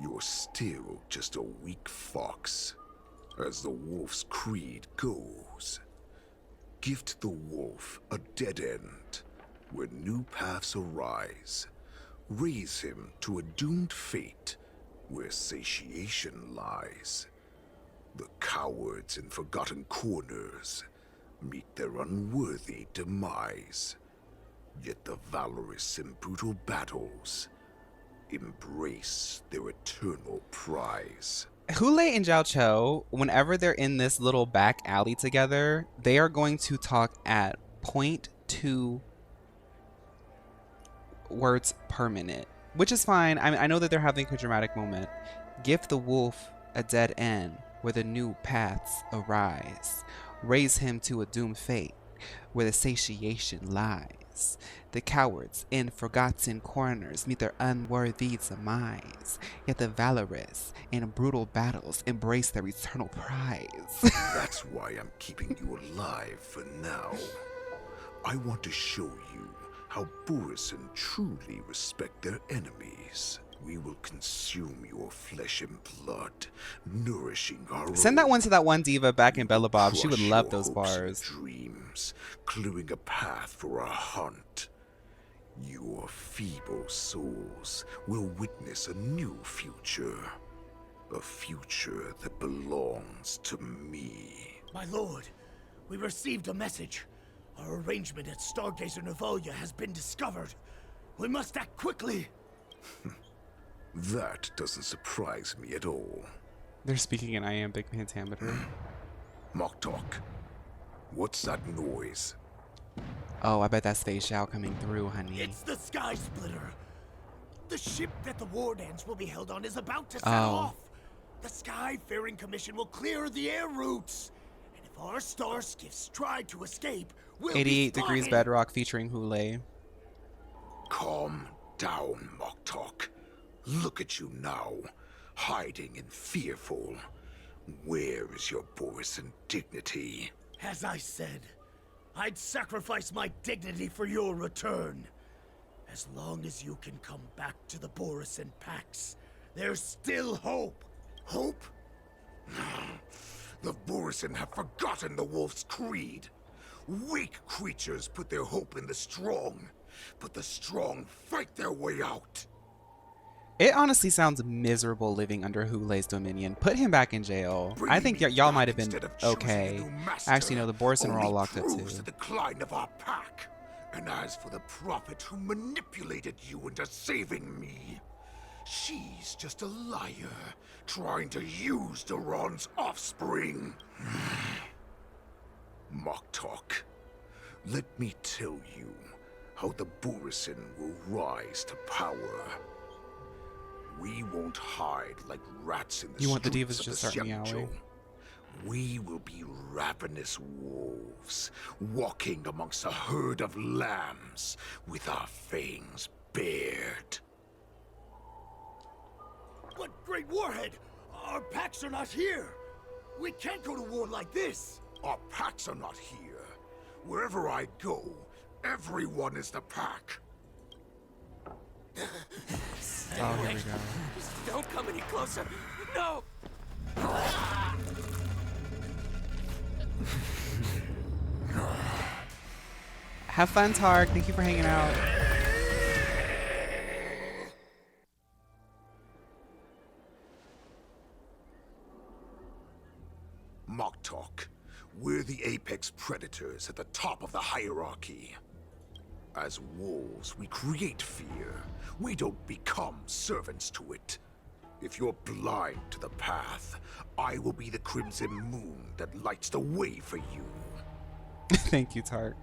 H: you're still just a weak fox. As the wolf's creed goes, gift the wolf a dead end where new paths arise. Raise him to a doomed fate where satiation lies. The cowards in forgotten corners meet their unworthy demise. Yet the valorous in brutal battles embrace their eternal prize.
A: Hoolay and Jiaoqiu, whenever they're in this little back alley together, they are going to talk at 0.2 words per minute, which is fine. I mean, I know that they're having a dramatic moment. Gift the wolf a dead end where the new paths arise. Raise him to a doomed fate where the satiation lies. The cowards in forgotten corners meet their unworthy demise. Yet the valorous in brutal battles embrace their eternal prize.
H: That's why I'm keeping you alive for now. I want to show you how Borison truly respect their enemies. We will consume your flesh and blood, nourishing our
A: Send that
H: own.
A: one to that one diva back in Bella Bob. She would
H: Crush
A: love
H: your
A: those
H: hopes and
A: bars.
H: dreams, clearing a path for our hunt. Your feeble souls will witness a new future. A future that belongs to me.
E: My lord, we received a message. Our arrangement at Stargazer Navalia has been discovered. We must act quickly.
H: That doesn't surprise me at all.
A: They're speaking in iambic pentameter.
H: Moktok, what's that noise?
A: Oh, I bet that's Fei Xiao coming through, honey.
E: It's the Skysplitter. The ship that the Wardens will be held on is about to set
A: Oh.
E: off. The Skyfaring Commission will clear the air routes. And if our star skiffs try to escape, we'll
A: 88
E: be
A: Degrees
E: spotted.
A: Bedrock featuring Hoolay.
H: Calm down, Moktok. Look at you now, hiding and fearful. Where is your Borison dignity?
E: As I said, I'd sacrifice my dignity for your return. As long as you can come back to the Borison Pax, there's still hope.
H: Hope? The Borison have forgotten the wolf's creed. Weak creatures put their hope in the strong, but the strong fight their way out.
A: It honestly sounds miserable living under Hoolay's dominion. Put him back in jail. I think y'all might have been okay. Actually, no, the Borison were all locked up too.
H: The decline of our pack. And as for the prophet who manipulated you into saving me, she's just a liar, trying to use Duran's offspring. Moktok, let me tell you how the Borison will rise to power. We won't hide like rats in the
A: You want the
H: streets
A: divas
H: of
A: to
H: the
A: start meowing?
H: Xiangzhou. We will be ravenous wolves, walking amongst a herd of lambs with our fangs bared.
E: But Great Warhead, our packs are not here. We can't go to war like this.
H: Our packs are not here. Wherever I go, everyone is the pack.
A: Oh, here we go.
I: Don't come any closer. No!
A: Have fun, Tark. Thank you for hanging out.
H: Moktok,
E: We're the apex predators at the top of the hierarchy. As wolves, we create fear. We don't become servants to it. If you're blind to the path, I will be the crimson moon that lights the way for you.
A: Thank you, Tark.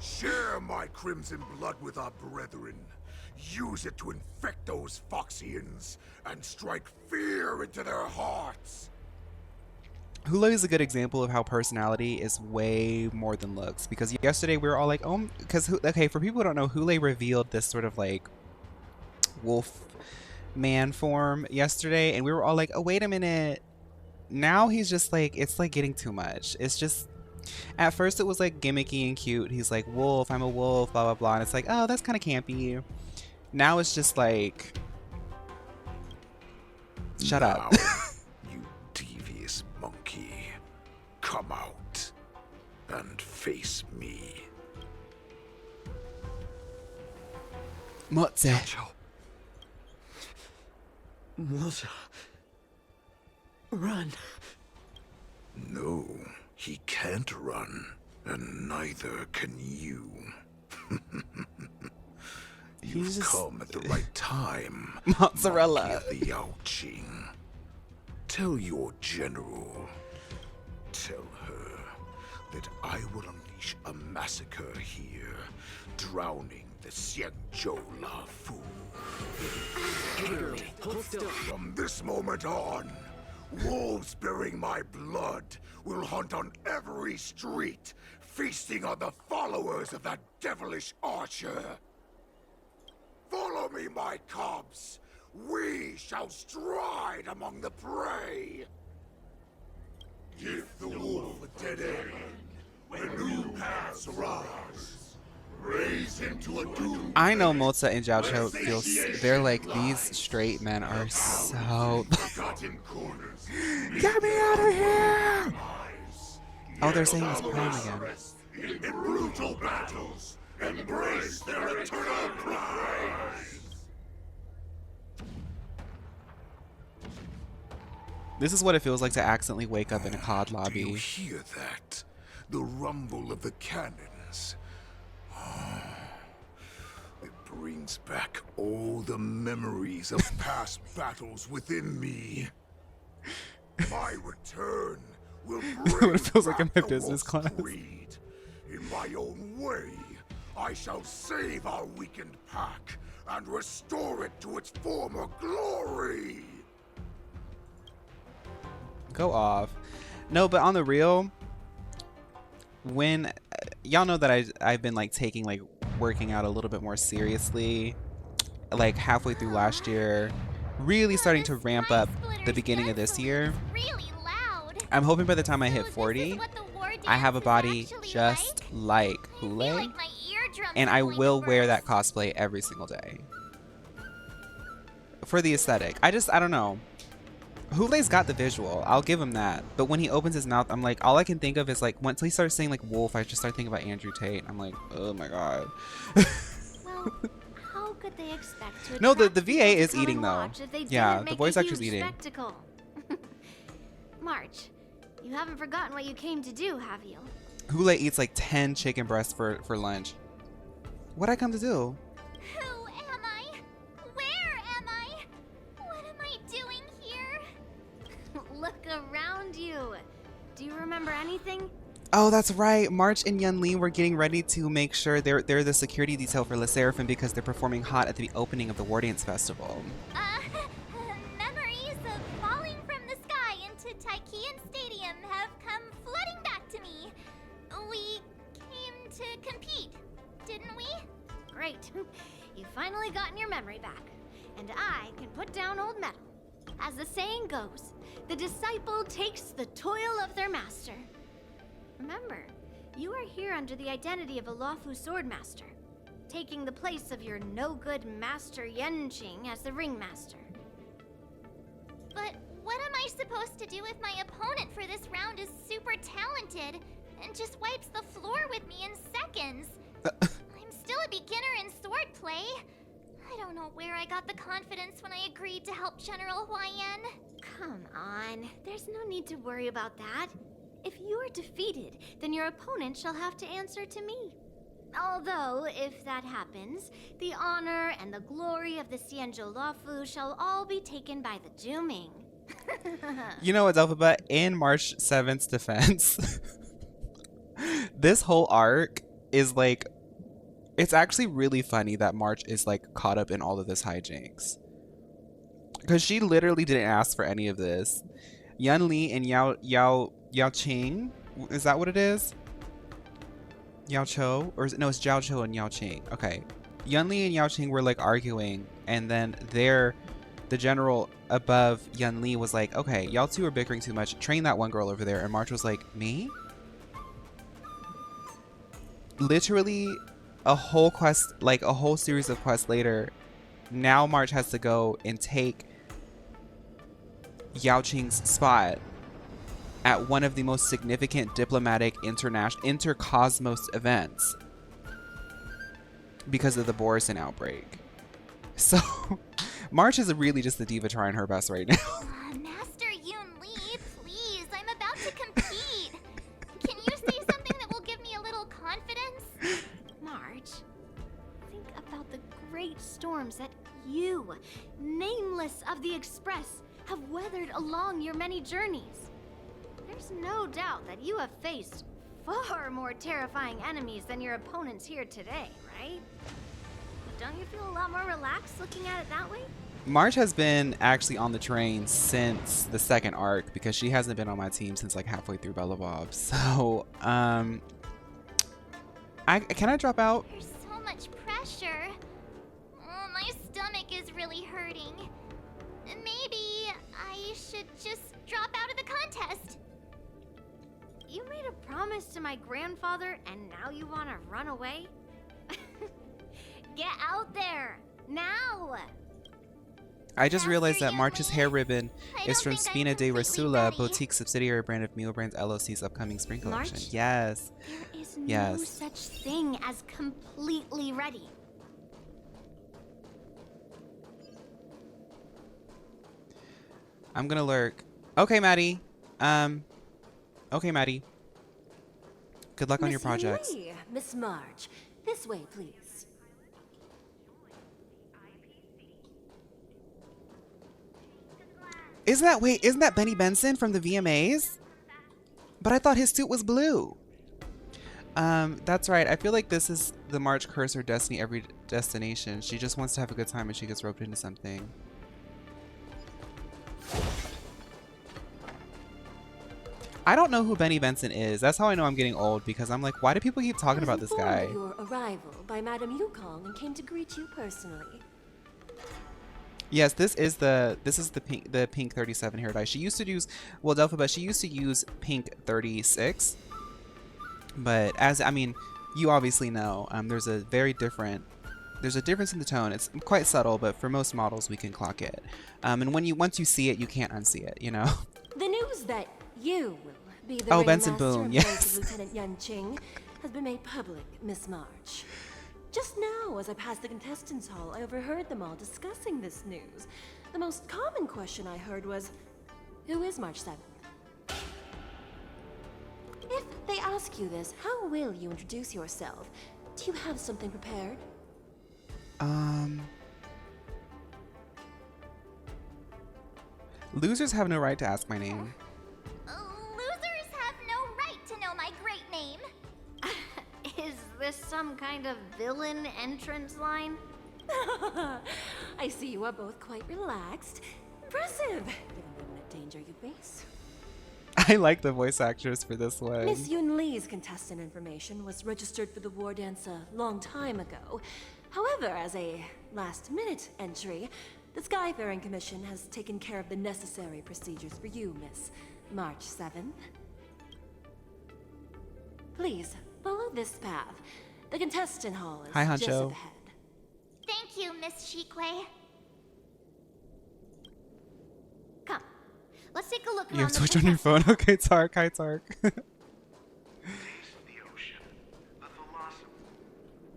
E: Share my crimson blood with our brethren. Use it to infect those Foxians and strike fear into their hearts.
A: Hoolay is a good example of how personality is way more than looks. Because yesterday we were all like, oh, because, okay, for people who don't know, Hoolay revealed this sort of like wolf man form yesterday. And we were all like, oh, wait a minute. Now he's just like, it's like getting too much. It's just, at first it was like gimmicky and cute. He's like, wolf, I'm a wolf, blah, blah, blah. And it's like, oh, that's kind of campy. Now it's just like, shut up.
E: You devious monkey. Come out and face me.
A: Motze.
I: Moza. Run.
E: No, he can't run, and neither can you. You've come at the right time.
A: Mozzarella.
E: The Yaoqiu. Tell your general. Tell her that I will unleash a massacre here, drowning the Xiangzhou La Fu. From this moment on, wolves bearing my blood will hunt on every street, feasting on the followers of that devilish archer. Follow me, my cubs. We shall stride among the prey. Give the wolf a dead end when new paths arise. Raise him to a doom.
A: I know Motza and Jiaoqiu feels, they're like, these straight men are so... Get me out of here! Oh, they're saying it's prom again.
E: In brutal battles, embrace their eternal prize.
A: This is what it feels like to accidentally wake up in a COD
E: Do
A: lobby.
E: you hear that? The rumble of the cannons. It brings back all the memories of past battles within me. My return will bring
A: It feels like I'm in
E: back
A: business
E: the
A: class.
E: wolf's breed. In my own way, I shall save our weakened pack and restore it to its former glory.
A: Go off. No, but on the real, when y'all know that I've been like taking like working out a little bit more seriously, like halfway through last year, really starting to ramp up the beginning of this year.
M: Really loud.
A: I'm hoping by the time I hit 40, I have a body just like Hoolay, and I will wear that cosplay every single day for the aesthetic. I don't know. Hoolay's got the visual. I'll give him that. But when he opens his mouth, I'm like, all I can think of is like, once he starts saying like wolf, I just start thinking about Andrew Tate. I'm like, oh my god.
M: Well, how could they expect to
A: No, the
M: attract
A: VA
M: people to
A: is
M: come
A: eating
M: and
A: though.
M: watch if they
A: Yeah,
M: didn't
A: the
M: make
A: voice
M: a
A: actor's
M: huge
A: eating.
M: spectacle? March, you haven't forgotten what you came to do, have you?
A: Hoolay eats like 10 chicken breasts for lunch. What'd I come to do?
M: Who am I? Where am I? What am I doing here? Look around you. Do you remember anything?
A: Oh, that's right. March and Yunli were getting ready to make sure they're the security detail for Le Seraphim because they're performing hot at the opening of the War Dance Festival.
M: Memories of falling from the sky into Taikian Stadium have come flooding back to me. We came to compete, didn't we? Great. You finally gotten your memory back. And I can put down old metal. As the saying goes, the disciple takes the toil of their master. Remember, you are here under the identity of a lawful swordmaster, taking the place of your no-good master Yenqing as the ringmaster. But what am I supposed to do if my opponent for this round is super talented and just wipes the floor with me in seconds? I'm still a beginner in swordplay. I don't know where I got the confidence when I agreed to help General Huayan. Come on, there's no need to worry about that. If you're defeated, then your opponent shall have to answer to me. Although, if that happens, the honor and the glory of the Xianzhou Luofu shall all be taken by the Juming.
A: You know what, Alphabet? In March 7th's defense, this whole arc is like, it's actually really funny that March is like caught up in all of this hijinks. Because she literally didn't ask for any of this. Yun Li and Yao Qing, is that what it is? Yao Cho? Or is it, no, it's Jiao Cho and Yao Qing. Okay. Yun Li and Yao Qing were like arguing, and then the general above Yun Li was like, okay, y'all two are bickering too much. Train that one girl over there. And March was like, me? Literally a whole quest, like a whole series of quests later, now March has to go and take Yao Qing's spot at one of the most significant diplomatic intercosmos events because of the Borison outbreak. So March is really just the diva trying her best right now.
M: Master Yun Li, please, I'm about to compete. Can you say something that will give me a little confidence? March, think about the great storms that you, nameless of the Express, have weathered along your many journeys. There's no doubt that you have faced far more terrifying enemies than your opponents here today, right? Don't you feel a lot more relaxed looking at it that way?
A: March has been actually on the train since the second arc because she hasn't been on my team since like halfway through Bella Bob. So, can I drop out?
M: There's so much pressure. Oh, my stomach is really hurting. Maybe I should just drop out of the contest. You made a promise to my grandfather and now you want to run away? Get out there, now!
A: I just realized that March's hair ribbon is from Spina de Rasula, boutique subsidiary brand of Mule Brand's LOC's upcoming spring collection.
M: March?
A: Yes.
M: There is
A: Yes.
M: no such thing as completely ready.
A: I'm gonna lurk. Okay, Maddie. Okay, Maddie. Good luck on your projects.
N: Lee, Miss March, this way, please.
A: Isn't that Benny Benson from the VMAs? But I thought his suit was blue. That's right. I feel like this is the March curse or destiny every destination. She just wants to have a good time and she gets roped into something. I don't know who Benny Benson is. That's how I know I'm getting old, because I'm like, why do people keep talking about this guy?
N: I was informed of your arrival by Madame Yukong and came to greet you personally.
A: Yes, this is the pink 37 hair dye. She used to use, well, Delpha, but she used to use pink 36. But you obviously know, there's a difference in the tone. It's quite subtle, but for most models we can clock it. And once you see it, you can't unsee it, you know.
N: The news that you will be the
A: Benson
N: ringmaster
A: Boom,
N: in
A: yes.
N: place of Lieutenant Yun Qing has been made public, Miss March. Just now, as I passed the contestants' hall, I overheard them all discussing this news. The most common question I heard was, who is March 7th? If they ask you this, how will you introduce yourself? Do you have something prepared?
A: Losers have no right to ask my name.
M: Losers have no right to know my great name. Is this some kind of villain entrance line?
N: I see you are both quite relaxed. Impressive, given the imminent danger you face.
A: I like the voice actress for this one.
N: Miss Yun Li's contestant information was registered for the war dance a long time ago. However, as a last-minute entry, the Skyfaring Commission has taken care of the necessary procedures for you, Miss March 7th. Please, follow this path. The contestant hall is
A: Hi,
N: just
A: Honcho.
N: up ahead.
M: Thank you, Miss Shikwe. Come, let's take a look around
A: You have
M: the
A: Twitch on your phone? Okay, Tark. Hi, Tark.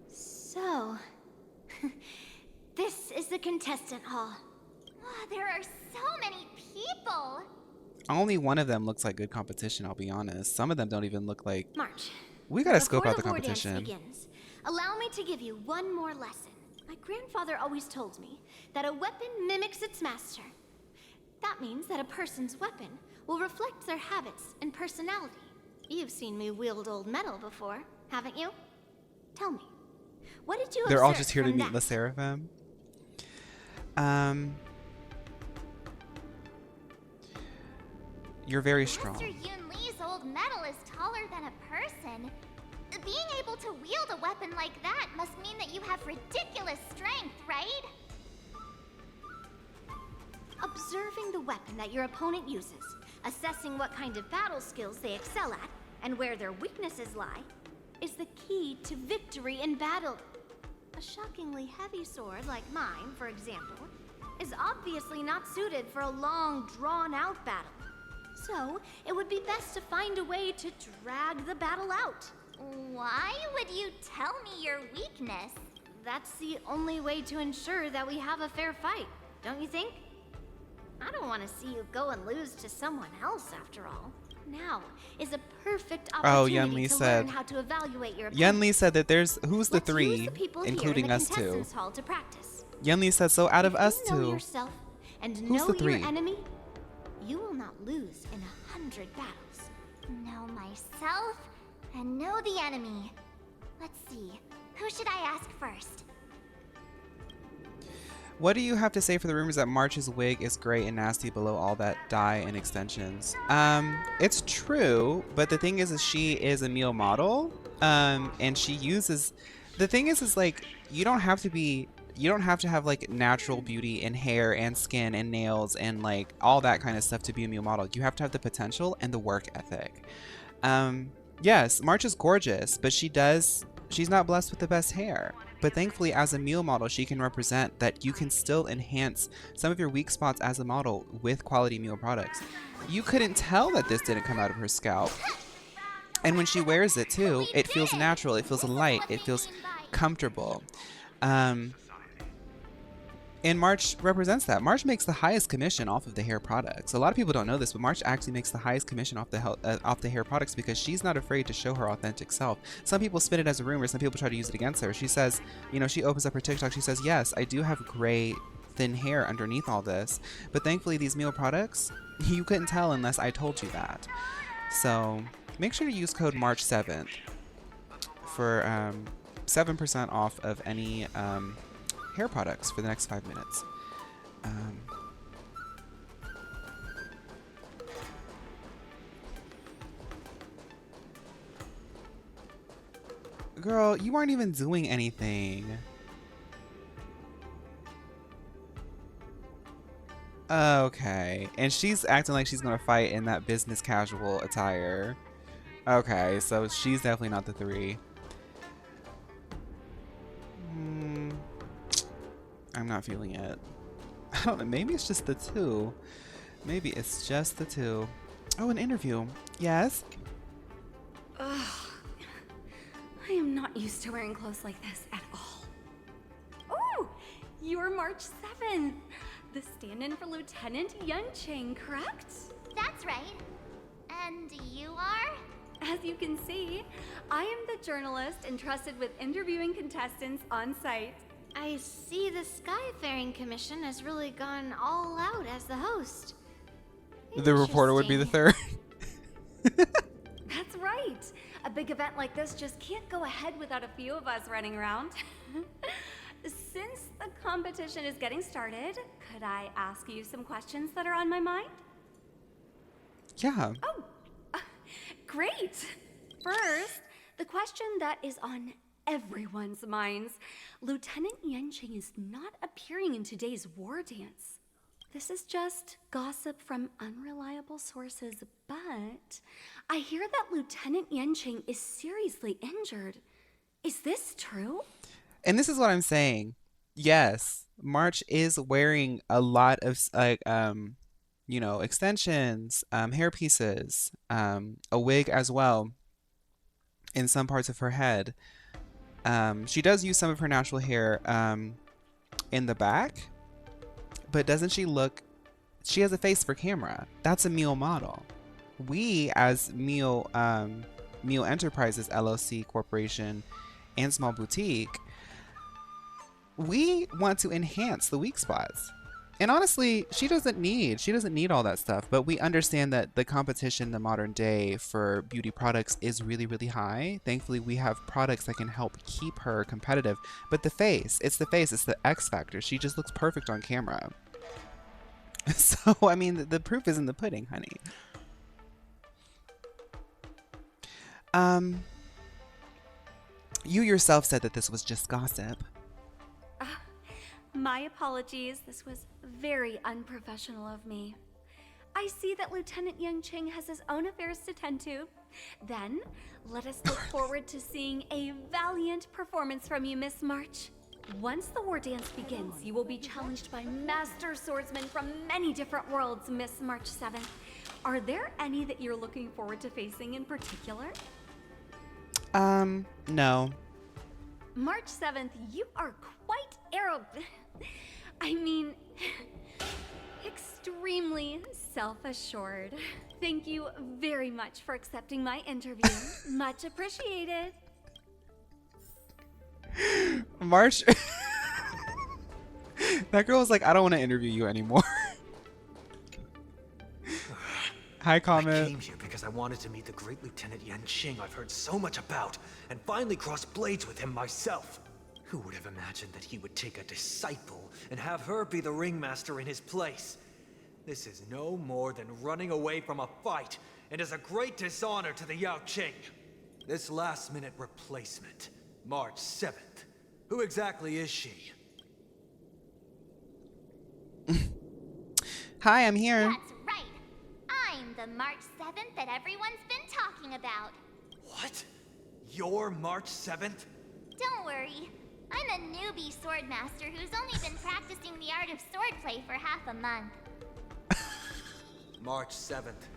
M: So, this the contestant hall. There are so many people.
A: Only one of them looks like good competition, I'll be honest. Some of them don't even look like...
M: March.
A: We gotta scope
M: Before
A: out the
M: war dance
A: competition.
M: begins, allow me to give you one more lesson. My grandfather always told me that a weapon mimics its master. That means that a person's weapon will reflect their habits and personality. You've seen me wield old metal before, haven't you? Tell me, what did you
A: They're all
M: observe
A: just here to
M: from
A: meet
M: that?
A: La Seraphim. You're very strong.
M: Master Yun Li's old metal is taller than a person. Being able to wield a weapon like that must mean that you have ridiculous strength, right? Observing the weapon that your opponent uses, assessing what kind of battle skills they excel at, and where their weaknesses lie, is the key to victory in battle. A shockingly heavy sword like mine, for example, is obviously not suited for a long, drawn-out battle. So, it would be best to find a way to drag the battle out. Why would you tell me your weakness? That's the only way to ensure that we have a fair fight, don't you think? I don't want to see you go and lose to someone else, after all. Now is a perfect opportunity to learn how to evaluate your opponent.
A: Yun Li said that there's... Who's the
M: Let's use
A: three,
M: the people
A: including
M: here in the
A: us two?
M: contestants' hall to practice.
A: Yun Li said, so out of us
M: If you know
A: two,
M: yourself and
A: who's
M: know
A: the three?
M: your enemy, you will not lose in 100 battles. Know myself and know the enemy. Let's see. Who should I ask first?
A: What do you have to say for the rumors that March's wig is gray and nasty below all that dye and extensions? It's true, but the thing is she is a male model, and she uses... The thing is like, you don't have to have like natural beauty in hair and skin and nails and like all that kind of stuff to be a male model. You have to have the potential and the work ethic. Yes, March is gorgeous, but she's not blessed with the best hair. But thankfully, as a mule model, she can represent that you can still enhance some of your weak spots as a model with quality mule products. You couldn't tell that this didn't come out of her scalp. And when she wears it too, it feels natural, it feels light, it feels comfortable. And March represents that. March makes the highest commission off of the hair products. A lot of people don't know this, but March actually makes the highest commission off the hair products because she's not afraid to show her authentic self. Some people spin it as a rumor. Some people try to use it against her. She says, you know, she opens up her TikTok. She says, yes, I do have gray, thin hair underneath all this. But thankfully, these meal products, you couldn't tell unless I told you that. So make sure to use code March7th for 7% off of any... hair products for the next 5 minutes. Girl, you aren't even doing anything. Okay, and she's acting like she's gonna fight in that business casual attire. Okay, so she's definitely not the three. I'm not feeling it. I don't know. Maybe it's just the two. Maybe it's just the two. Oh, an interview. Yes?
C: Ugh. I am not used to wearing clothes like this at all. Oh, you're March 7th. The stand-in for Lieutenant Yuncheng, correct?
M: That's right. And you are?
C: As you can see, I am the journalist entrusted with interviewing contestants on site.
M: I see the Skyfaring Commission has really gone all out as the host.
A: The reporter would be the third.
C: That's right. A big event like this just can't go ahead without a few of us running around. Since the competition is getting started, could I ask you some questions that are on my mind?
A: Yeah.
C: Oh, great. First, the question that is on everyone's minds. Lieutenant Yuncheng is not appearing in today's war dance. This is just gossip from unreliable sources, but I hear that Lieutenant Yuncheng is seriously injured. Is this true?
A: And this is what I'm saying. Yes, March is wearing a lot of like you know, extensions, hair pieces, a wig as well in some parts of her head. She does use some of her natural hair in the back. But doesn't she look... She has a face for camera. That's a Mule model. We, as Mule Enterprises LLC Corporation and Small Boutique, we want to enhance the weak spots. And honestly, she doesn't need all that stuff, but we understand that the competition in the modern day for beauty products is really, really high. Thankfully, we have products that can help keep her competitive. But the face, it's the X factor. She just looks perfect on camera. So, I mean, the proof is in the pudding, honey. You yourself said that this was just gossip.
O: My apologies. This was very unprofessional of me. I see that Lieutenant Yanqing has his own affairs to tend to. Then, let us look forward to seeing a valiant performance from you, Miss March. Once the war dance begins, you will be challenged by master swordsmen from many different worlds, Miss March 7th. Are there any that you're looking forward to facing in particular?
A: No.
O: March 7th, you are quite I mean, extremely self-assured. Thank you very much for accepting my interview. Much appreciated.
A: March. That girl was like, I don't want to interview you anymore. Hi, comment.
L: I came here because I wanted to meet the great Lieutenant Yanqing I've heard so much about, and finally cross blades with him myself. Who would have imagined that he would take a disciple and have her be the ringmaster in his place? This is no more than running away from a fight, and is a great dishonor to the Yaoqing. This last-minute replacement, March 7th. Who exactly is she?
A: Hi, I'm here.
M: That's right. I'm the March 7th that everyone's been talking about.
L: What? You're March 7th?
M: Don't worry. I'm a newbie swordmaster who's only been practicing the art of swordplay for half a month.
L: March 7th.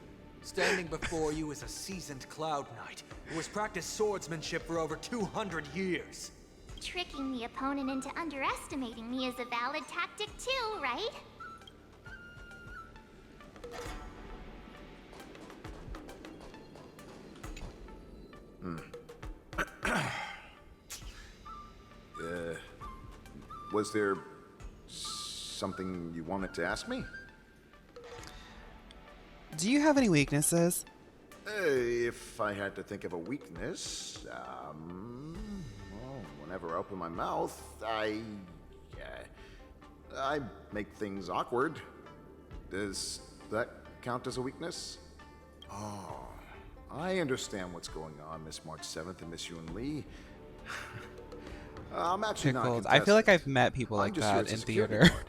L: Standing before you is a seasoned Cloud Knight who has practiced swordsmanship for over 200 years.
M: Tricking the opponent into underestimating me is a valid tactic too, right?
P: Was there something you wanted to ask me?
A: Do you have any weaknesses?
P: If I had to think of a weakness, well, whenever I open my mouth, I make things awkward. Does that count as a weakness? Oh, I understand what's going on, Miss March 7th and Miss Yun Lee. I'm actually not
A: Tickled. I feel like I've met people
P: I'm
A: like
P: just here
A: that
P: as a
A: in
P: security
A: theater.
P: guard.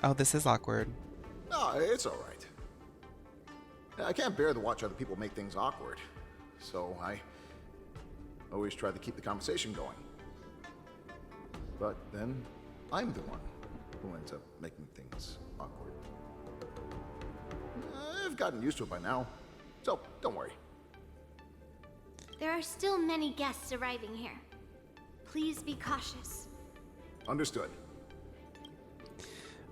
A: Oh, this is awkward.
P: No, it's all right. I can't bear to watch other people make things awkward, so I always try to keep the conversation going. But then I'm the one who ends up making things awkward. I've gotten used to it by now, so don't worry.
O: There are still many guests arriving here. Please be cautious.
P: Understood.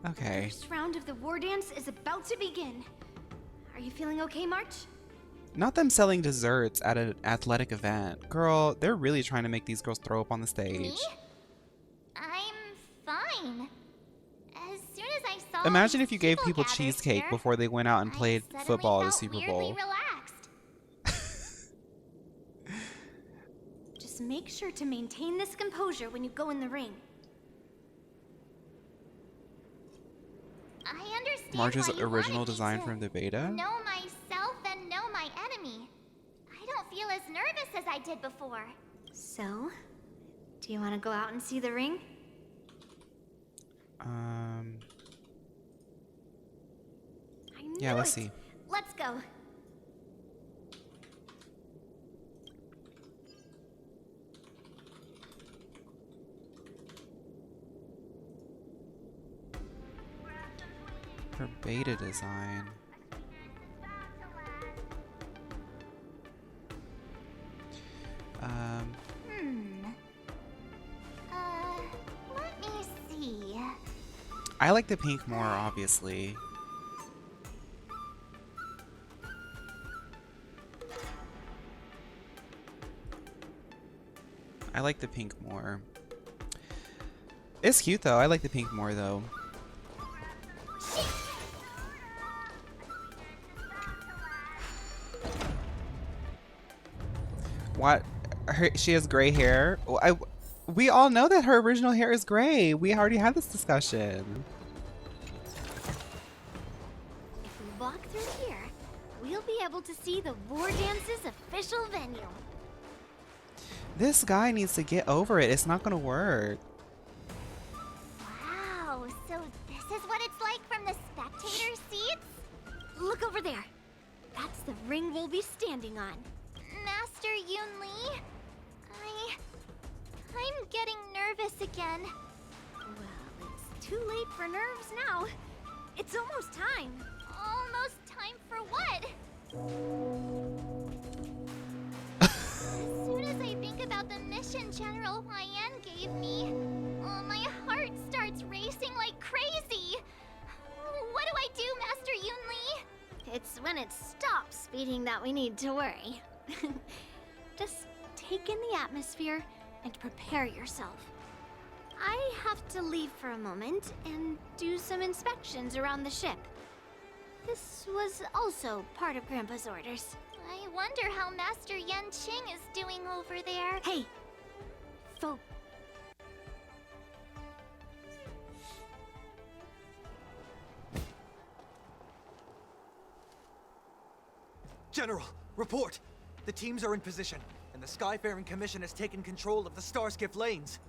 A: Okay.
O: First round of the war dance is about to begin. Are you feeling okay, March?
A: Not them selling desserts at an athletic event. Girl, they're really trying to make these girls throw up on the stage.
M: Me? I'm fine. As soon as I saw
A: Imagine if you gave people
M: gathered
A: cheesecake
M: here,
A: before they went out and played
M: suddenly
A: football at the
M: felt
A: Super
M: weirdly
A: Bowl.
M: relaxed.
O: Just make sure to maintain this composure when you go in the ring.
M: I understand
A: Marge's
M: why you
A: original
M: wanted me
A: design
M: to
A: from the beta?
M: know myself and know my enemy. I don't feel as nervous as I did before.
O: So, do you want to go out and see the ring?
A: Yeah, let's see.
O: Let's go.
A: Her beta design. I like the pink more, obviously. I like the pink more. It's cute though. I like the pink more though. What? She has gray hair? We all know that her original hair is gray. We already had this discussion.
M: If we walk through here, we'll be able to see the War Dance's official venue.
A: This guy needs to get over it. It's not gonna work.
M: Wow, so this is what it's like from the spectator seats? Look over there. That's the ring we'll be standing on. Master Yun Li? I'm getting nervous again. Well, it's too late for nerves now. It's almost time. Almost time for what? As soon as I think about the mission General Huayan gave me, my heart starts racing like crazy. What do I do, Master Yun Li? It's when it stops beating that we need to worry. Just take in the atmosphere and prepare yourself. I have to leave for a moment and do some inspections around the ship. This was also part of Grandpa's orders. I wonder how Master Yanqing is doing over there. Hey! Phaun.
L: General, report! The teams are in position, and the Skyfaring Commission has taken control of the Starskiff lanes.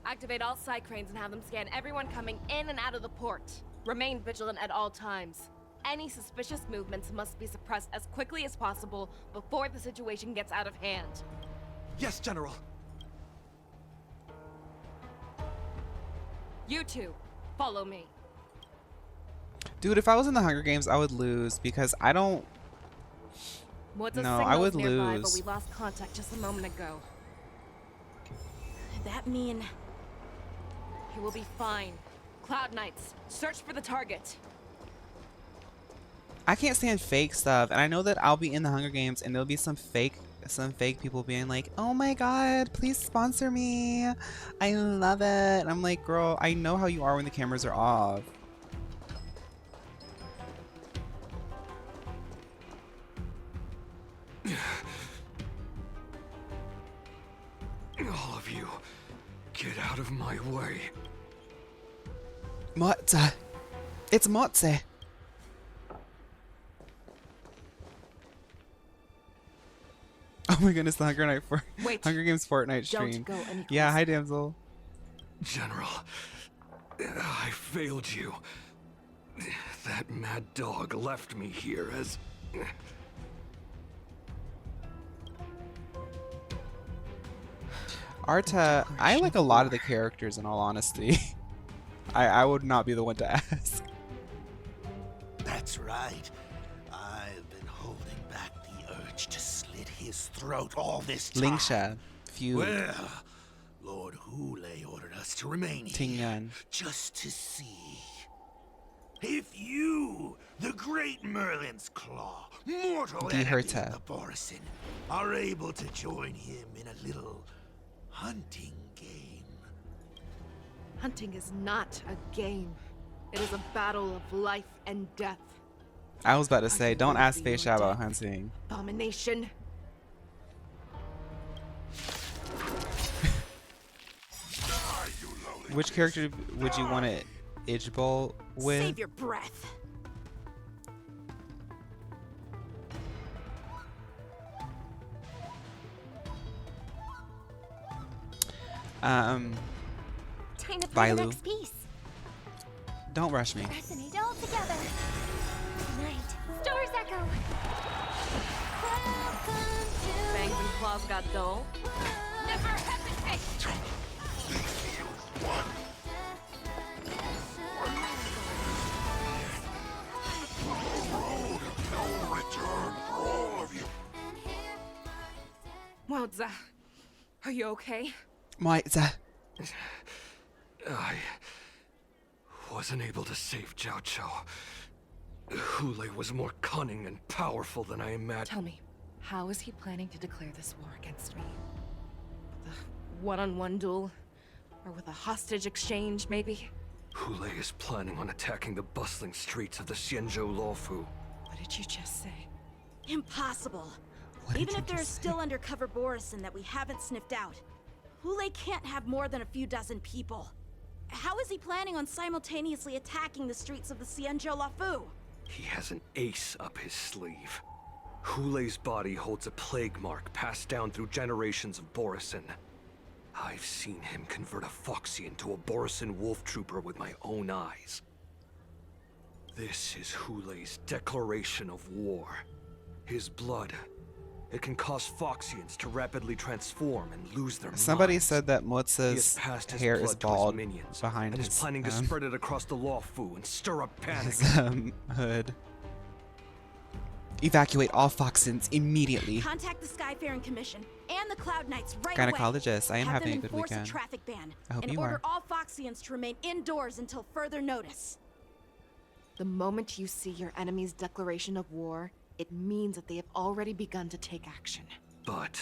Q: Activate all side cranes and have them scan everyone coming in and out of the port. Remain vigilant at all times. Any suspicious movements must be suppressed as quickly as possible before the situation gets out of hand.
L: Yes, General.
Q: You two, follow me.
A: Dude, if I was in the Hunger Games, I would lose because I don't... No, I would
Q: nearby,
A: lose.
Q: But we lost contact just a moment ago.
D: That mean...
Q: He will be fine. Cloud Knights, search for the target.
A: I can't stand fake stuff, and I know that I'll be in the Hunger Games and there'll be some fake people being like, oh my god, please sponsor me. I love it. And I'm like, girl, I know how you are when the cameras are off.
H: All of you, get out of my way.
A: Motze. It's Motze. Oh my goodness, the Hunger Games Fortnite stream.
Q: Don't go any
A: Yeah,
Q: closer.
A: hi damsel.
H: General, I failed you. That mad dog left me here as...
A: Arta, I like a lot of the characters in all honesty. I would not be the one to ask.
E: That's right. I've been holding back the urge to slit his throat all this time.
A: Lingsha, few.
E: Well, Lord Hoolay ordered us to remain here
A: Tingyan.
E: just to see if you, the great Merlin's Claw, mortal enemy
A: Herta.
E: of the Borison, are able to join him in a little hunting game.
Q: Hunting is not a game. It is a battle of life and death.
A: I was about to say, don't ask Feisha about hunting.
Q: Abomination.
A: Which character would you want to Ijbol with?
D: Save your breath.
M: Time to play the
A: Bailu.
M: next piece.
A: Don't rush me.
M: Resonate all together. Tonight, Stars Echo.
Q: Fangs and claws got dull.
M: Never hesitate.
H: No return for all of you.
Q: Motze, are you okay?
A: Motze.
R: wasn't able to save Jiaoqiu. Hoolay was more cunning and powerful than I imagined.
Q: Tell me, how is he planning to declare this war against me? With a one-on-one duel? Or with a hostage exchange, maybe?
R: Hoolay is planning on attacking the bustling streets of the Xianzhou Luofu.
Q: What did you just say?
D: Impossible. Even if there's still undercover Borison that we haven't sniffed out, Hoolay can't have more than a few dozen people. How is he planning on simultaneously attacking the streets of the Xianzhou Luofu?
R: He has an ace up his sleeve. Hoolay's body holds a plague mark passed down through generations of Borison. I've seen him convert a Foxy into a Borison wolf trooper with my own eyes. This is Hoolay's declaration of war. His blood. It can cause Foxians to rapidly transform and lose their
A: Somebody
R: minds.
A: said that
R: He has
A: Motza's
R: passed his
A: hair
R: blood
A: is
R: to his
A: bald
R: minions,
A: behind
R: and
A: his,
R: is planning to spread it across the Luofu and stir up panic.
A: his hood. Evacuate all Foxins immediately.
D: Contact the Skyfaring Commission and the Cloud Knights right away.
A: Gynecologist, I am
D: Have
A: having a
D: them
A: good
D: enforce
A: weekend.
D: a traffic ban
A: I hope
D: and
A: you
D: order
A: are.
D: all Foxians to remain indoors until further notice.
Q: The moment you see your enemy's declaration of war, it means that they have already begun to take action.
R: But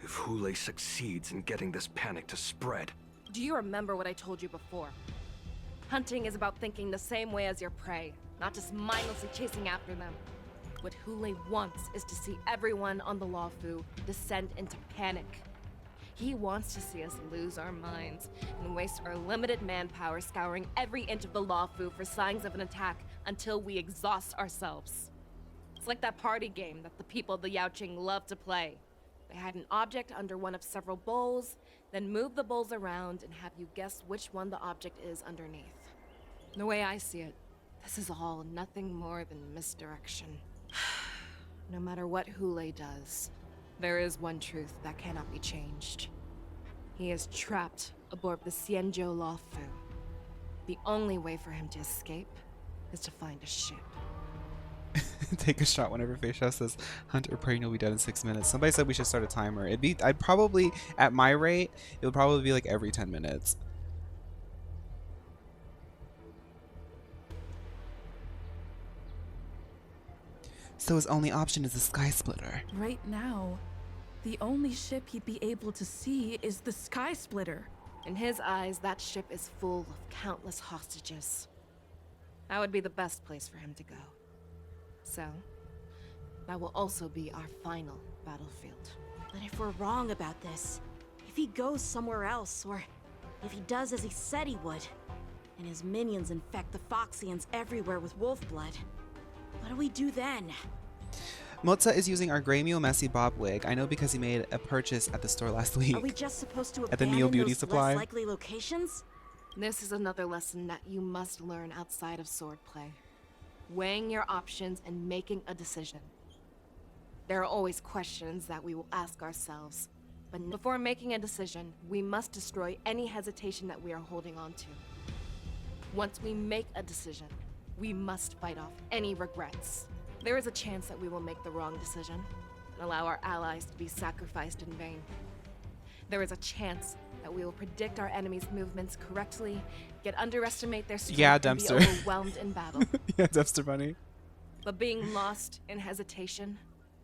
R: if Hoolay succeeds in getting this panic to spread,
Q: Do you remember what I told you before? Hunting is about thinking the same way as your prey, not just mindlessly chasing after them. What Hoolay wants is to see everyone on the Luofu descend into panic. He wants to see us lose our minds and waste our limited manpower scouring every inch of the Luofu for signs of an attack until we exhaust ourselves. It's like that party game that the people of the Yaoqing love to play. They hide an object under one of several bowls, then move the bowls around and have you guess which one the object is underneath. The way I see it, this is all nothing more than misdirection. No matter what Hoolay does, there is one truth that cannot be changed. He is trapped aboard the Xianzhou Luofu. The only way for him to escape is to find a ship.
A: Take a shot whenever Facial says hunt or prey and you'll be dead in 6 minutes. Somebody said we should start a timer. I'd probably, at my rate, it would probably be like every 10 minutes. So his only option is the Skysplitter.
G: Right now, the only ship he'd be able to see is the Skysplitter.
Q: In his eyes, that ship is full of countless hostages. That would be the best place for him to go. So, that will also be our final battlefield.
D: But if we're wrong about this, if he goes somewhere else, or if he does as he said he would, and his minions infect the Foxians everywhere with wolf blood, what do we do then?
A: Motza is using our Grey Mule Messy Bob wig. I know because he made a purchase at the store last week.
D: Are we just supposed to
A: at the
D: abandon
A: Neo Beauty
D: those
A: Supply.
D: less likely locations?
Q: This is another lesson that you must learn outside of swordplay. Weighing your options and making a decision. There are always questions that we will ask ourselves, but before making a decision, we must destroy any hesitation that we are holding on to. Once we make a decision, we must fight off any regrets. There is a chance that we will make the wrong decision and allow our allies to be sacrificed in vain. There is a chance that we will predict our enemy's movements correctly, yet underestimate their strength
A: Yeah,
Q: and be
A: Dempster.
Q: overwhelmed in battle.
A: Yeah, Dempster Bunny.
Q: But being lost in hesitation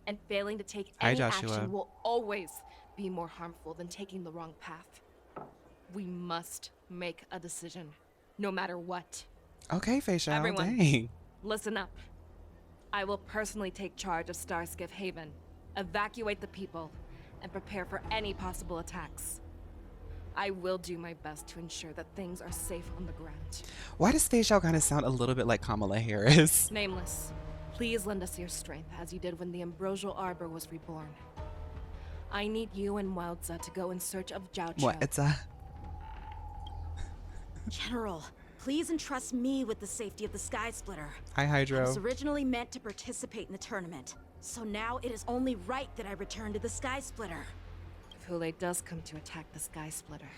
Q: and failing to take
A: Hi,
Q: any
A: Joshua.
Q: action will always be more harmful than taking the wrong path. We must make a decision, no matter what.
A: Okay, Facial.
Q: Everyone,
A: Dang.
Q: listen up. I will personally take charge of Starskiff Haven, evacuate the people, and prepare for any possible attacks. I will do my best to ensure that things are safe on the ground.
A: Why does Facial kind of sound a little bit like Kamala Harris?
Q: Nameless, please lend us your strength as you did when the Ambrosial Arbor was reborn. I need you and Wildza to go in search of Jiaoqiu.
A: What? It's a...
D: General, please entrust me with the safety of the Skysplitter.
A: Hi, Hydro.
D: I was originally meant to participate in the tournament, so now it is only right that I return to the Skysplitter.
Q: If Hoolay does come to attack the Skysplitter,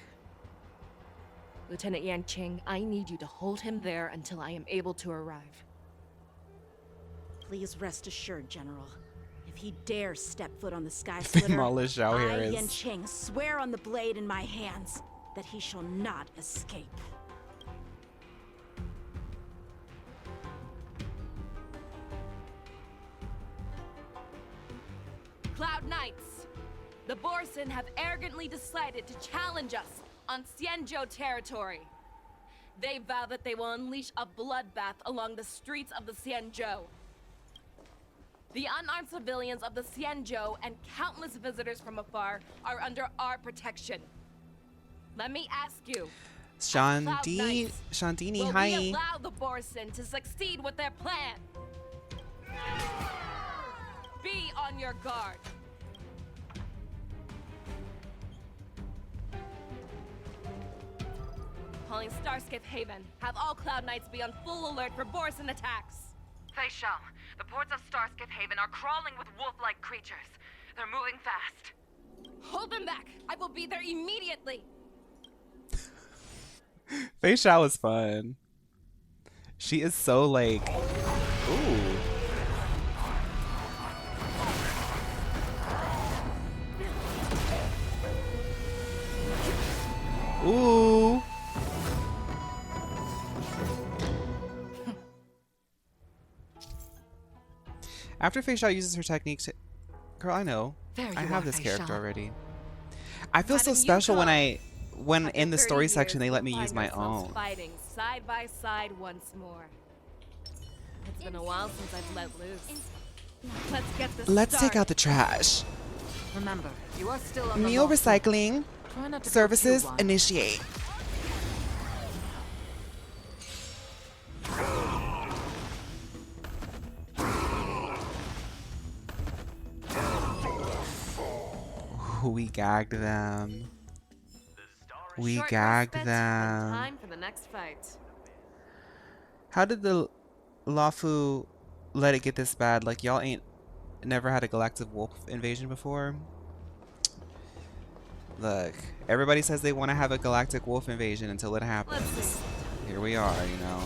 Q: Lieutenant Yanqing, I need you to hold him there until I am able to arrive.
D: Please rest assured, General. If he dares step foot on the Skysplitter,
A: Demolish Zhao
D: I,
A: Harris.
D: Yanqing, swear on the blade in my hands that he shall not escape.
Q: Cloud Knights, the Borson have arrogantly decided to challenge us on Xianzhou territory. They vow that they will unleash a bloodbath along the streets of the Xianzhou. The unarmed civilians of the Xianzhou and countless visitors from afar are under our protection. Let me ask you,
A: Shandini,
Q: will
A: hi.
Q: we allow the Borson to succeed with their plan? Be on your guard. Calling Starskiff Haven. Have all Cloud Knights be on full alert for Borson attacks.
S: Fei Shao, the ports of Starskiff Haven are crawling with wolf-like creatures. They're moving fast.
Q: Hold them back. I will be there immediately.
A: Fei Shao is fun. She is so like, ooh. Ooh. After Fei Shao uses her techniques, girl, I know. I have this character already. I feel so special when in the story section they let me use my own.
Q: Fighting side by side once more. It's been a while since I've let loose. Let's get this
A: Let's take
Q: started.
A: out the trash.
S: Remember, you are still on the
A: Meal
S: law.
A: recycling
S: Try not to
A: services
S: confuse one.
A: initiate. Ooh, we gagged them. We
Q: Short
A: gagged
Q: respite
A: them.
Q: and time for the next fight.
A: How did the Lafu let it get this bad? Like, y'all ain't never had a galactic wolf invasion before? Look, everybody says they want to have a galactic wolf invasion until it happens. Here we are, you know.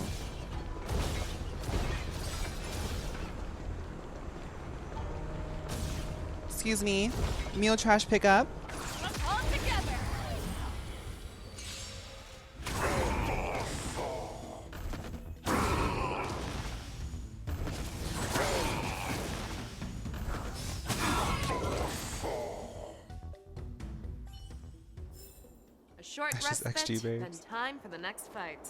A: Excuse me. Meal trash pickup.
Q: All together. A short
A: That's just
Q: respite,
A: XG,
Q: then
A: babes.
Q: time for the next fight.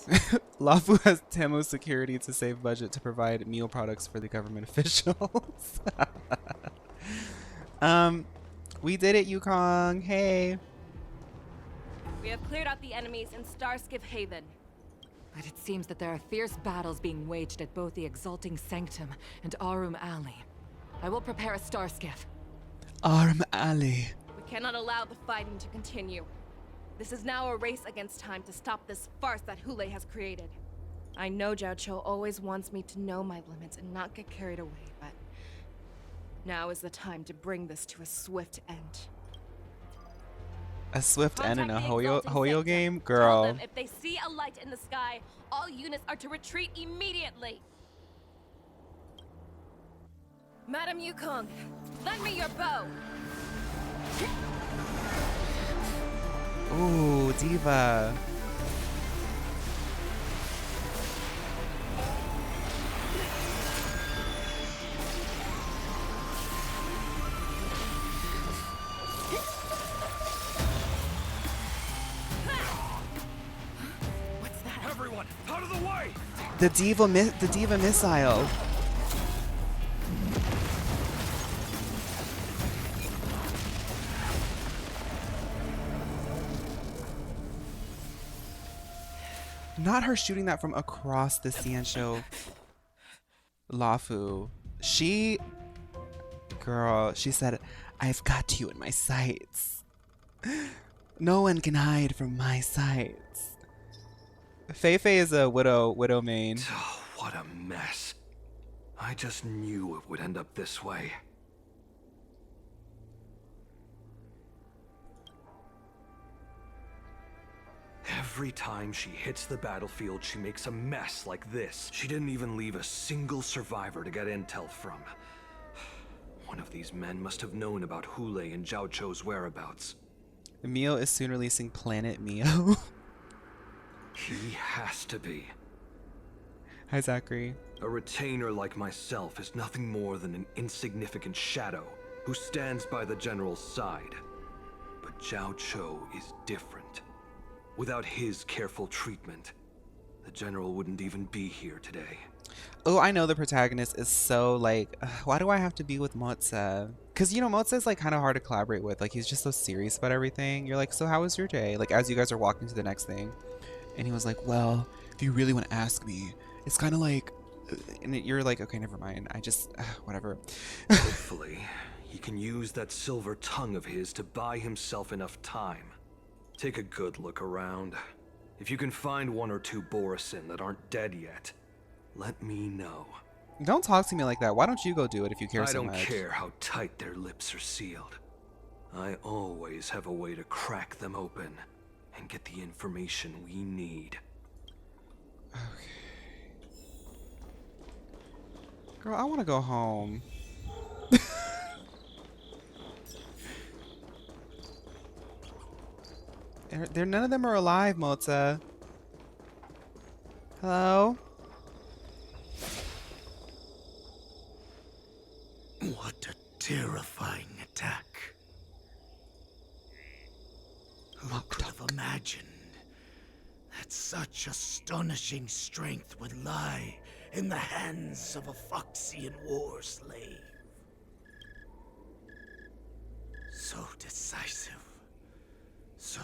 A: Lafu has Temu's security to save budget to provide meal products for the government officials. We did it, Yukong. Hey.
Q: We have cleared out the enemies in Starskiff Haven.
S: But it seems that there are fierce battles being waged at both the Exalting Sanctum and Arum Alley. I will prepare a star skiff.
A: Arm Alley.
Q: We cannot allow the fighting to continue. This is now a race against time to stop this farce that Hoolay has created. I know Jiaoqiu always wants me to know my limits and not get carried away, but now is the time to bring this to a swift end.
A: A swift end in a
Q: Contact the
A: Hoyo
Q: Exalting
A: game?
Q: Sanctum. Tell
A: Girl.
Q: them if they see a light in the sky, all units are to retreat immediately. Madam Yukong, lend me your bow.
A: Ooh, Diva.
R: Everyone, out of the way!
A: The diva missile. Not her shooting that from across the Xianzhou. Lafu. Girl, she said, I've got you in my sights. No one can hide from my sights. Fei Fei is a widow main.
R: Oh, what a mess. I just knew it would end up this way. Every time she hits the battlefield, she makes a mess like this. She didn't even leave a single survivor to get intel from. One of these men must have known about Hoolay and Jiaoqiu's whereabouts.
A: Mio is soon releasing Planet Mio.
R: He has to be.
A: Hi, Zachary.
R: A retainer like myself is nothing more than an insignificant shadow. who stands by the general's side. But Jiaoqiu is different. Without his careful treatment, the general wouldn't even be here today.
A: Oh, I know the protagonist is so like, why do I have to be with Motza? Because, you know, Motza is like kind of hard to collaborate with. Like, he's just so serious about everything. You're like, so how was your day? Like, as you guys are walking to the next thing. And he was like, well, if you really want to ask me, it's kind of like, and you're like, okay, never mind. I just, whatever.
R: Hopefully, he can use that silver tongue of his to buy himself enough time. Take a good look around. If you can find one or two Borisin that aren't dead yet, let me know.
A: Don't talk to me like that. Why don't you go do it if you care so much?
R: I don't care how tight their lips are sealed. I always have a way to crack them open and get the information we need.
A: Okay. Girl, I want to go home. None of them are alive, Motza. Hello?
E: What a terrifying attack. Who could have imagined that such astonishing strength would lie in the hands of a Foxian war slave? So decisive. So...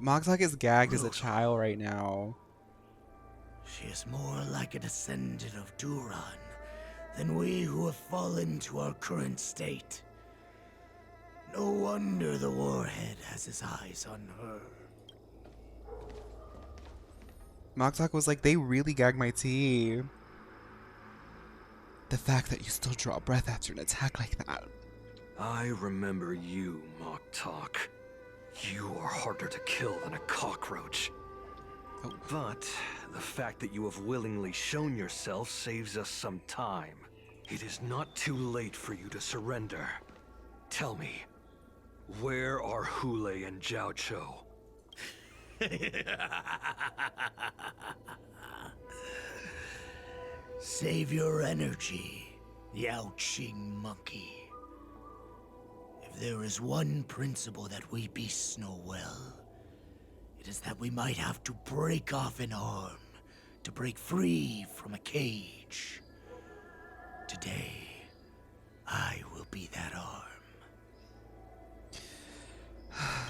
A: Moktok is gagged as a child right now.
E: She is more like a descendant of Duran than we who have fallen to our current state. No wonder the warhead has his eyes on her.
A: Moktok was like, they really gagged my tea. The fact that you still draw a breath after an attack like that.
R: I remember you, Moktok. You are harder to kill than a cockroach. Oh. But the fact that you have willingly shown yourself saves us some time. It is not too late for you to surrender. Tell me, where are Hoolay and Jiaoqiu?
E: Save your energy, Yaoqing monkey. If there is one principle that we beasts know well, it is that we might have to break off an arm to break free from a cage. Today, I will be that arm.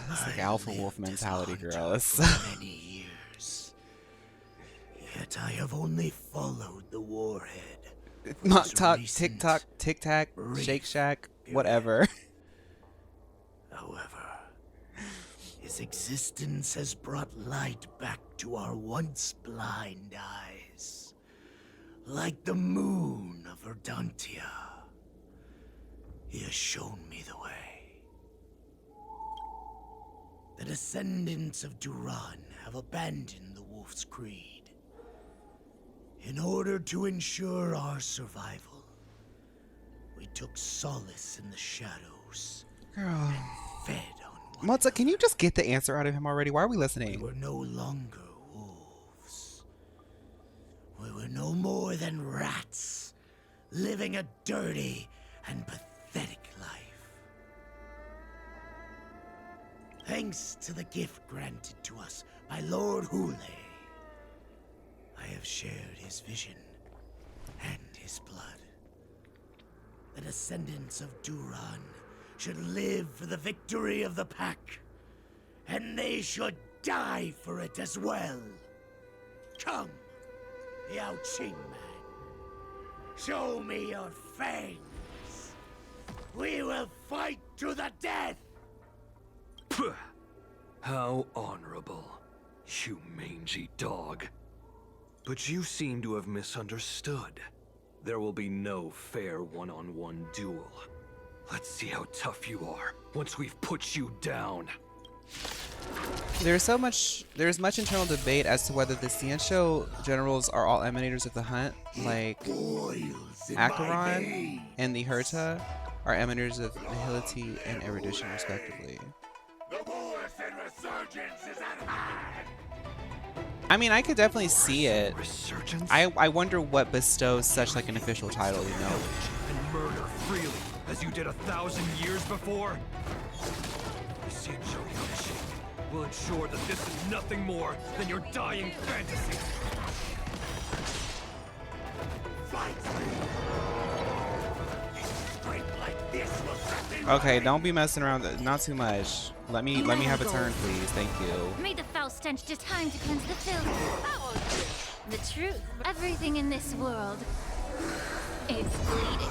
A: That's like alpha wolf mentality, girl.
E: For many years. Yet I have only followed the warhead.
A: Moktok, TikTok, Tic Tac, Shake Shack, whatever.
E: However, his existence has brought light back to our once blind eyes. Like the moon of Verdantia. He has shown me the way. The descendants of Duran have abandoned the Wolf's Creed. In order to ensure our survival, we took solace in the shadows.
A: Girl.
E: Fed on
A: Motza, can you just get the answer out of him already? Why are we listening?
E: We were no longer wolves. We were no more than rats, living a dirty and pathetic life. Thanks to the gift granted to us by Lord Hoolay, I have shared his vision and his blood. The descendants of Duran should live for the victory of the pack, and they should die for it as well. Come, Yaoqing man, show me your fangs. We will fight to the death.
R: Puh. How honorable, you mangy dog. But you seem to have misunderstood. There will be no fair one-on-one duel. Let's see how tough you are once we've put you down.
A: There's much internal debate as to whether the Xianshou generals are all emanators of the hunt, like Acheron and the Herta are emanators of nihility and erudition, respectively.
H: The Borisin resurgence is at hand.
A: I mean, I could definitely see it. I wonder what bestows such like an official title, you know?
R: And murder freely as as you did 1,000 years before? The Xianzhou Yangqing will ensure that this is nothing more than your dying fantasy.
A: Okay, don't be messing around. Not too much. Let me have a turn, please. Thank you.
M: Made the foul stench just time to cleanse the filth. The truth. Everything in this world is bleeding.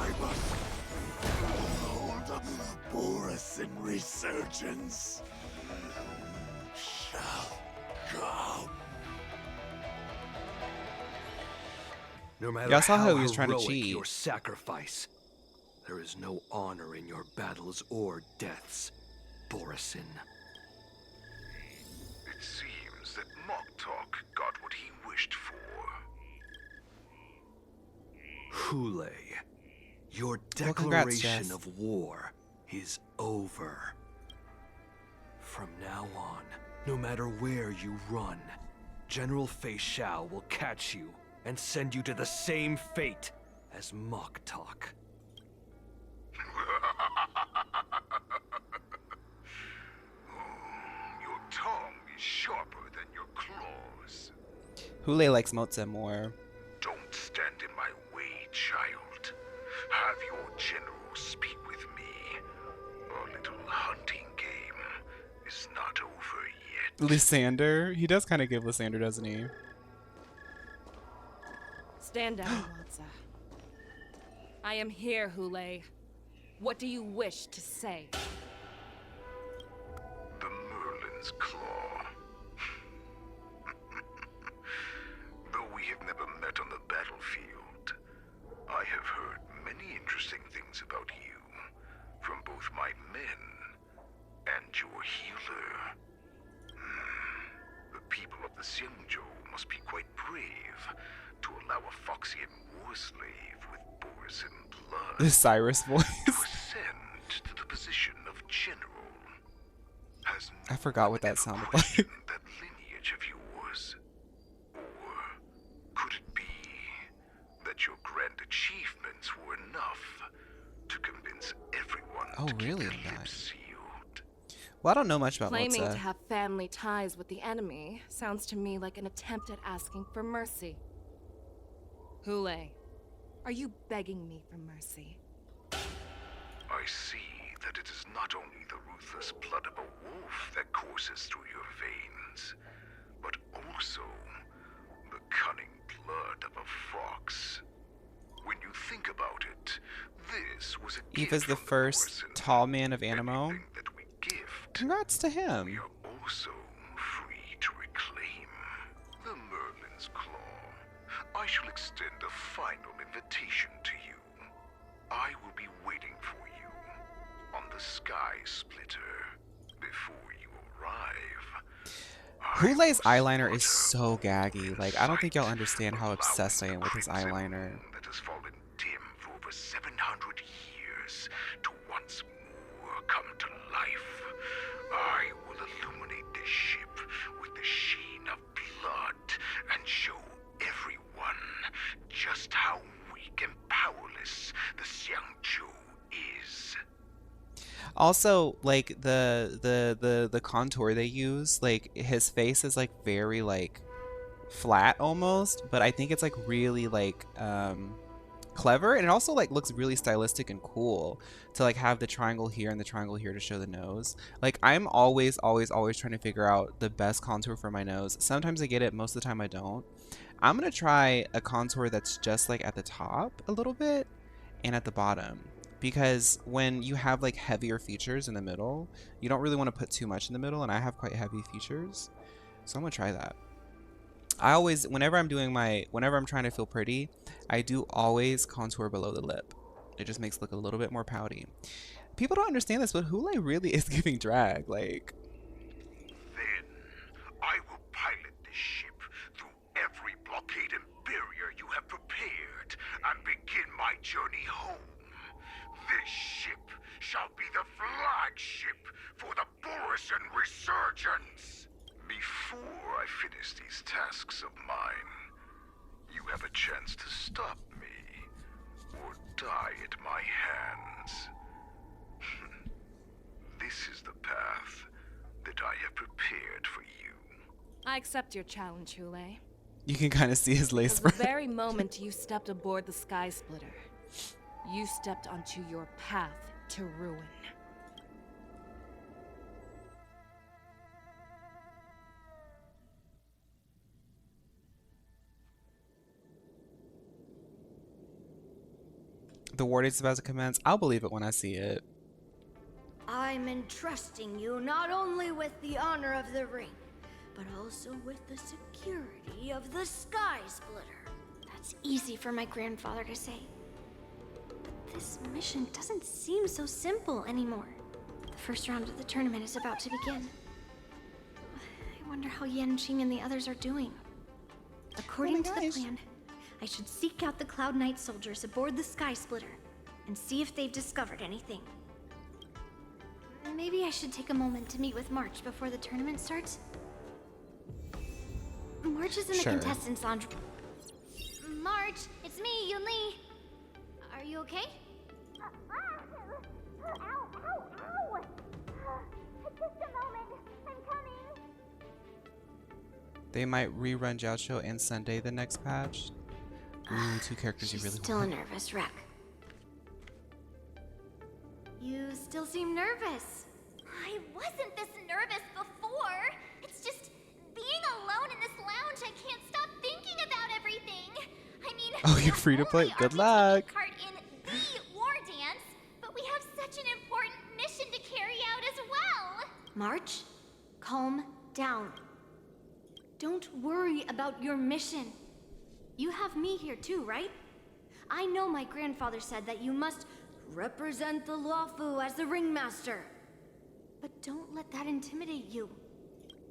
H: Borisin resurgence shall come.
R: No matter
A: Y'all saw how
R: how
A: he was trying to
R: heroic
A: cheat.
R: your sacrifice, there is no honor in your battles or deaths, Borisin.
H: It seems that Moktok got what he wished for.
R: Hoolay, your
A: Well, congrats,
R: declaration
A: Jess.
R: of war is over. From now on, no matter where you run, General Fei Xiao will catch you and send you to the same fate as Moktok.
H: Your tongue is sharper than your claws.
A: Hoolay likes Motza more.
H: Don't stand in my way, child. Have your general speak with me. Our little hunting game is not over yet.
A: Lysander? He does kind of give Lysander, doesn't he?
Q: Stand down, Motza. I am here, Hoolay. What do you wish to say?
H: The Merlin's Claw. Though we have never met on the battlefield, I have heard many interesting things about you from both my men and your healer. The people of the Xianzhou must be quite brave to allow a Foxian war slave with Borisin blood
A: The Cyrus voice.
H: to ascend to the position of general. Has
A: I forgot what that sounded like.
H: that lineage of yours? Or could it be that your grand achievements were enough to convince everyone
A: Oh,
H: to
A: really?
H: keep their
A: That.
H: lips sealed?
A: Well, I don't know much about
Q: Claiming
A: Motza.
Q: to have family ties with the enemy sounds to me like an attempt at asking for mercy. Hoolay, are you begging me for mercy?
H: I see that it is not only the ruthless blood of a wolf that courses through your veins, but also the cunning blood of a fox. When you think about it, this was a
A: Eva's the first tall man of Animo. Congrats to him.
H: also free to reclaim the Merlin's Claw. I shall extend a final invitation to you. I will be waiting for you on the Skysplitter before you arrive.
A: Hulay's eyeliner is so gaggy. Like, I don't think y'all understand how obsessed I am with his eyeliner.
H: That has fallen dim for over 700 years to once more come to life. I will illuminate this ship with the sheen of blood and show everyone just how weak and powerless the Xianzhou is.
A: Also, like the contour they use, like his face is like very like flat almost, but I think it's like really like clever, and it also like looks really stylistic and cool to like have the triangle here and the triangle here to show the nose. Like I'm always trying to figure out the best contour for my nose. Sometimes I get it, most of the time I don't. I'm gonna try a contour that's just like at the top a little bit and at the bottom, because when you have like heavier features in the middle, you don't really want to put too much in the middle, and I have quite heavy features, so I'm gonna try that. I always, whenever I'm trying to feel pretty, I do always contour below the lip. It just makes it look a little bit more pouty. People don't understand this, but Hoolay really is giving drag. Like,
H: Then I will pilot this ship through every blockade and barrier you have prepared and begin my journey home. This ship shall be the flagship for the Borisin Resurgence. Before I finish these tasks of mine, you have a chance to stop me or die at my hands. this is the path that I have prepared for you.
Q: I accept your challenge, Hoolay.
A: You can kind of see his lace
Q: The
A: front.
Q: very moment you stepped aboard the Skysplitter, you stepped onto your path to ruin.
A: The war date's about to commence. I'll believe it when I see it.
T: I'm entrusting you not only with the honor of the ring, but also with the security of the Skysplitter.
O: That's easy for my grandfather to say. But this mission doesn't seem so simple anymore. The first round of the tournament is about to begin. I wonder how Yanqing and the others are doing. According to the plan, I should seek out the Cloud Knight soldiers aboard the Skysplitter and see if they've discovered anything. Maybe I should take a moment to meet with March before the tournament starts. March is in the contestants' lounge.
M: March, it's me, Yunli. Are you okay? Ow, ow, ow! Just a moment, I'm coming.
A: They might rerun Jiaoqiu and Sunday the next patch. Ooh, two characters you really
O: Still
A: want.
O: a nervous wreck. You still seem nervous.
M: I wasn't this nervous before. It's just being alone in this lounge. I can't stop thinking about everything. I mean,
A: Oh, you're free to play. Good luck.
M: part in the war dance, but we have such an important mission to carry out as well.
O: March, calm down. Don't worry about your mission. You have me here too, right? I know my grandfather said that you must represent the Luofu as the ringmaster. But don't let that intimidate you.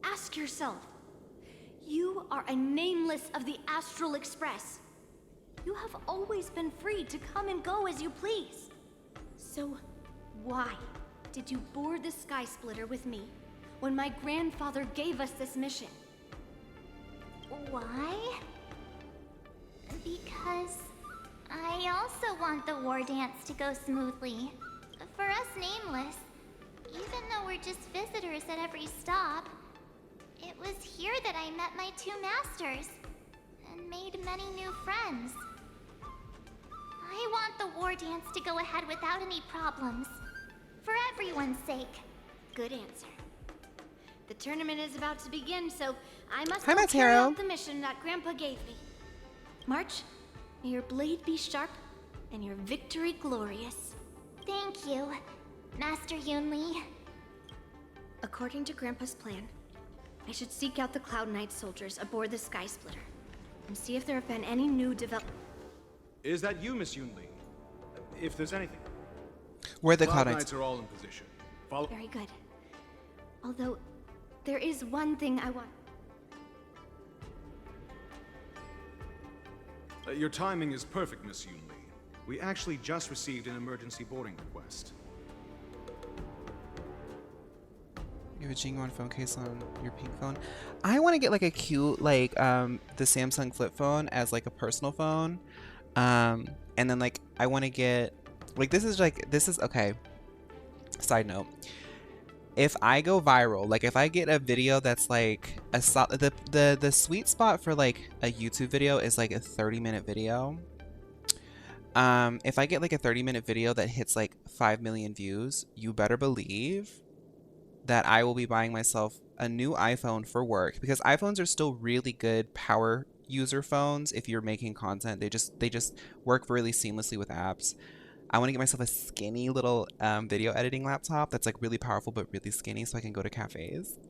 O: Ask yourself, you are a nameless of the Astral Express. You have always been free to come and go as you please. So why did you board the Skysplitter with me when my grandfather gave us this mission?
M: Why? Because I also want the war dance to go smoothly. For us nameless, even though we're just visitors at every stop, it was here that I met my two masters and made many new friends. I want the war dance to go ahead without any problems. For everyone's sake.
O: Good answer. The tournament is about to begin, so I must
A: Hi,
O: go
A: Mateo.
O: carry out the mission that Grandpa gave me. March, may your blade be sharp and your victory glorious.
M: Thank you, Master Yunli.
O: According to Grandpa's plan, I should seek out the Cloud Knight soldiers aboard the Skysplitter and see if there have been any new developments.
U: Is that you, Miss Yunli? If there's anything.
A: Where the
U: Cloud
A: Cloud
U: Knights
A: Knights
U: are all in position. Follow.
O: Very good. Although, there is one thing I want.
U: Your timing is perfect, Miss Yunli. We actually just received an emergency boarding request.
A: You have a Jingwon phone case on your pink phone. I want to get like a cute like the Samsung flip phone as like a personal phone. And then like I want to get like this is okay. Side note. If I go viral, like if I get a video that's like the sweet spot for like a YouTube video is like a 30-minute video. If I get like a 30-minute video that hits like 5 million views, you better believe that I will be buying myself a new iPhone for work, because iPhones are still really good power user phones. If you're making content, they just work really seamlessly with apps. I want to get myself a skinny little video editing laptop that's like really powerful but really skinny so I can go to cafes.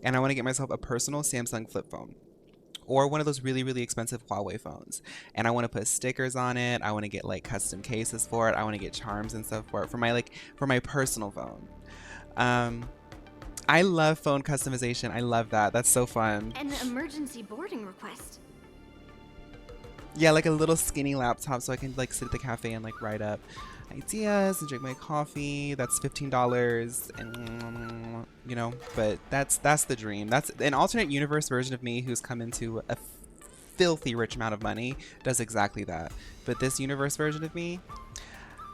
A: And I want to get myself a personal Samsung flip phone or one of those really, really expensive Huawei phones. And I want to put stickers on it. I want to get like custom cases for it. I want to get charms and stuff for it for my personal phone. I love phone customization. I love that. That's so fun.
O: An emergency boarding request.
A: Yeah, like a little skinny laptop so I can like sit at the cafe and like write up ideas and drink my coffee. That's $15 and you know, but that's the dream. That's an alternate universe version of me who's come into a filthy rich amount of money does exactly that. But this universe version of me,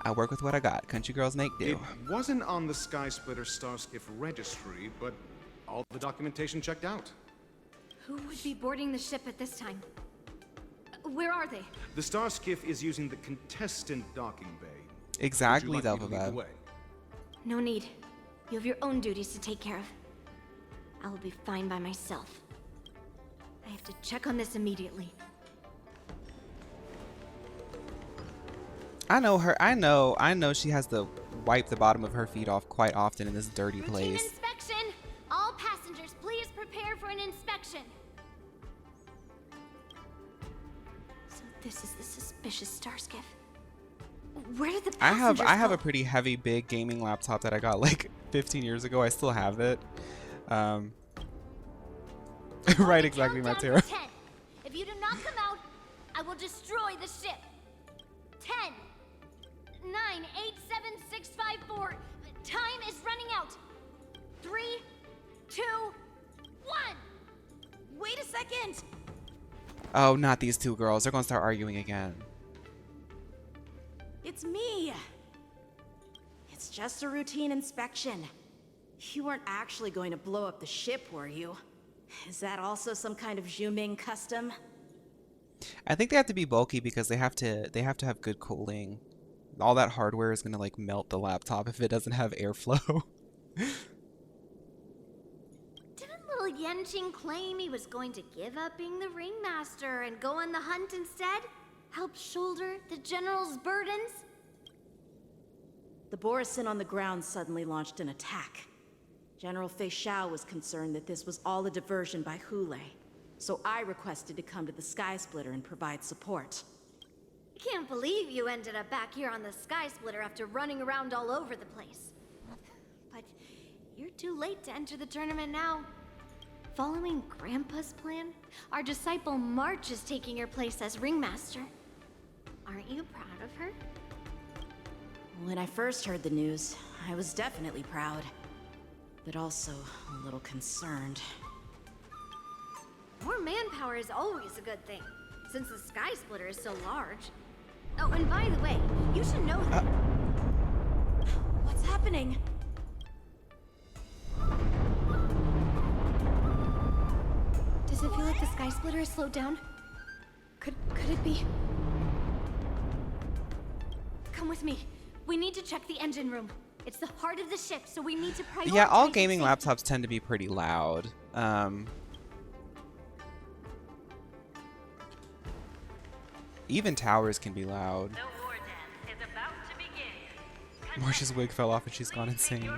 A: I work with what I got. Country girls make do.
U: It wasn't on the Skysplitter Starskiff registry, but all the documentation checked out.
O: Who would be boarding the ship at this time? Where are they?
U: The Starskiff is using the Contestant docking bay.
A: Exactly,
U: Would you like me to lead the
A: Delphabet.
U: way?
O: No need. You have your own duties to take care of. I will be fine by myself. I have to check on this immediately.
A: I know her. I know she has to wipe the bottom of her feet off quite often in this dirty
M: Routine
A: place.
M: inspection. All passengers, please prepare for an inspection.
O: So this is the suspicious Starskiff. Where did the
A: I
O: passengers
A: have
O: go?
A: a pretty heavy, big gaming laptop that I got like 15 years ago. I still have it. Right, exactly, Matera.
M: 10. If you do not come out, I will destroy the ship. 10, 9, 8, 7, 6, 5, 4. Time is running out. 3, 2, 1.
D: Wait a second!
A: Oh, not these two girls. They're gonna start arguing again.
D: It's me! It's just a routine inspection. You weren't actually going to blow up the ship, were you? Is that also some kind of Zhuming custom?
A: I think they have to be bulky because they have to have good cooling. All that hardware is gonna like melt the laptop if it doesn't have airflow.
M: Didn't little Yenqing claim he was going to give up being the ringmaster and go on the hunt instead? Help shoulder the general's burdens?
D: The Borisin on the ground suddenly launched an attack. General Fei Xiao was concerned that this was all a diversion by Hoolay, so I requested to come to the Skysplitter and provide support.
M: I can't believe you ended up back here on the Skysplitter after running around all over the place. But you're too late to enter the tournament now. Following Grandpa's plan, our disciple March is taking your place as ringmaster. Aren't you proud of her?
D: When I first heard the news, I was definitely proud, but also a little concerned.
M: More manpower is always a good thing, since the Skysplitter is so large. Oh, and by the way, you should know that.
D: What's happening?
O: Does it feel like the Skysplitter has slowed down? Could it be?
M: Come with me. We need to check the engine room. It's the heart of the ship, so we need to prioritize.
A: Yeah, all
M: its
A: gaming
M: safety.
A: laptops tend to be pretty loud. Even towers can be loud. Marcia's wig fell off and she's gone insane.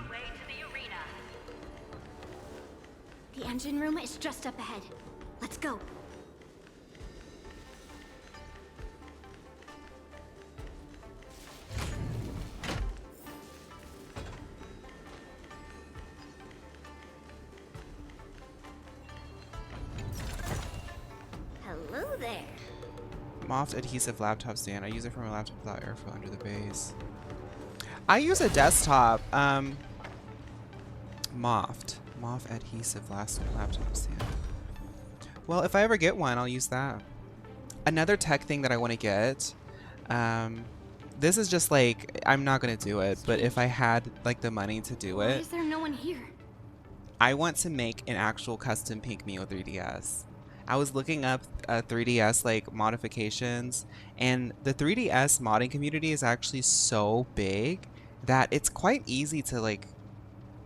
M: The engine room is just up ahead. Let's go. Hello there.
A: Moft adhesive laptop stand. I use it for my laptop without airflow under the base. I use a desktop. Moft adhesive laptop stand. Well, if I ever get one, I'll use that. Another tech thing that I want to get. This is just like, I'm not gonna do it, but if I had like the money to do
M: Why
A: it,
M: is there no one here?
A: I want to make an actual custom Pink Mio 3DS. I was looking up 3DS like modifications, and the 3DS modding community is actually so big that it's quite easy to like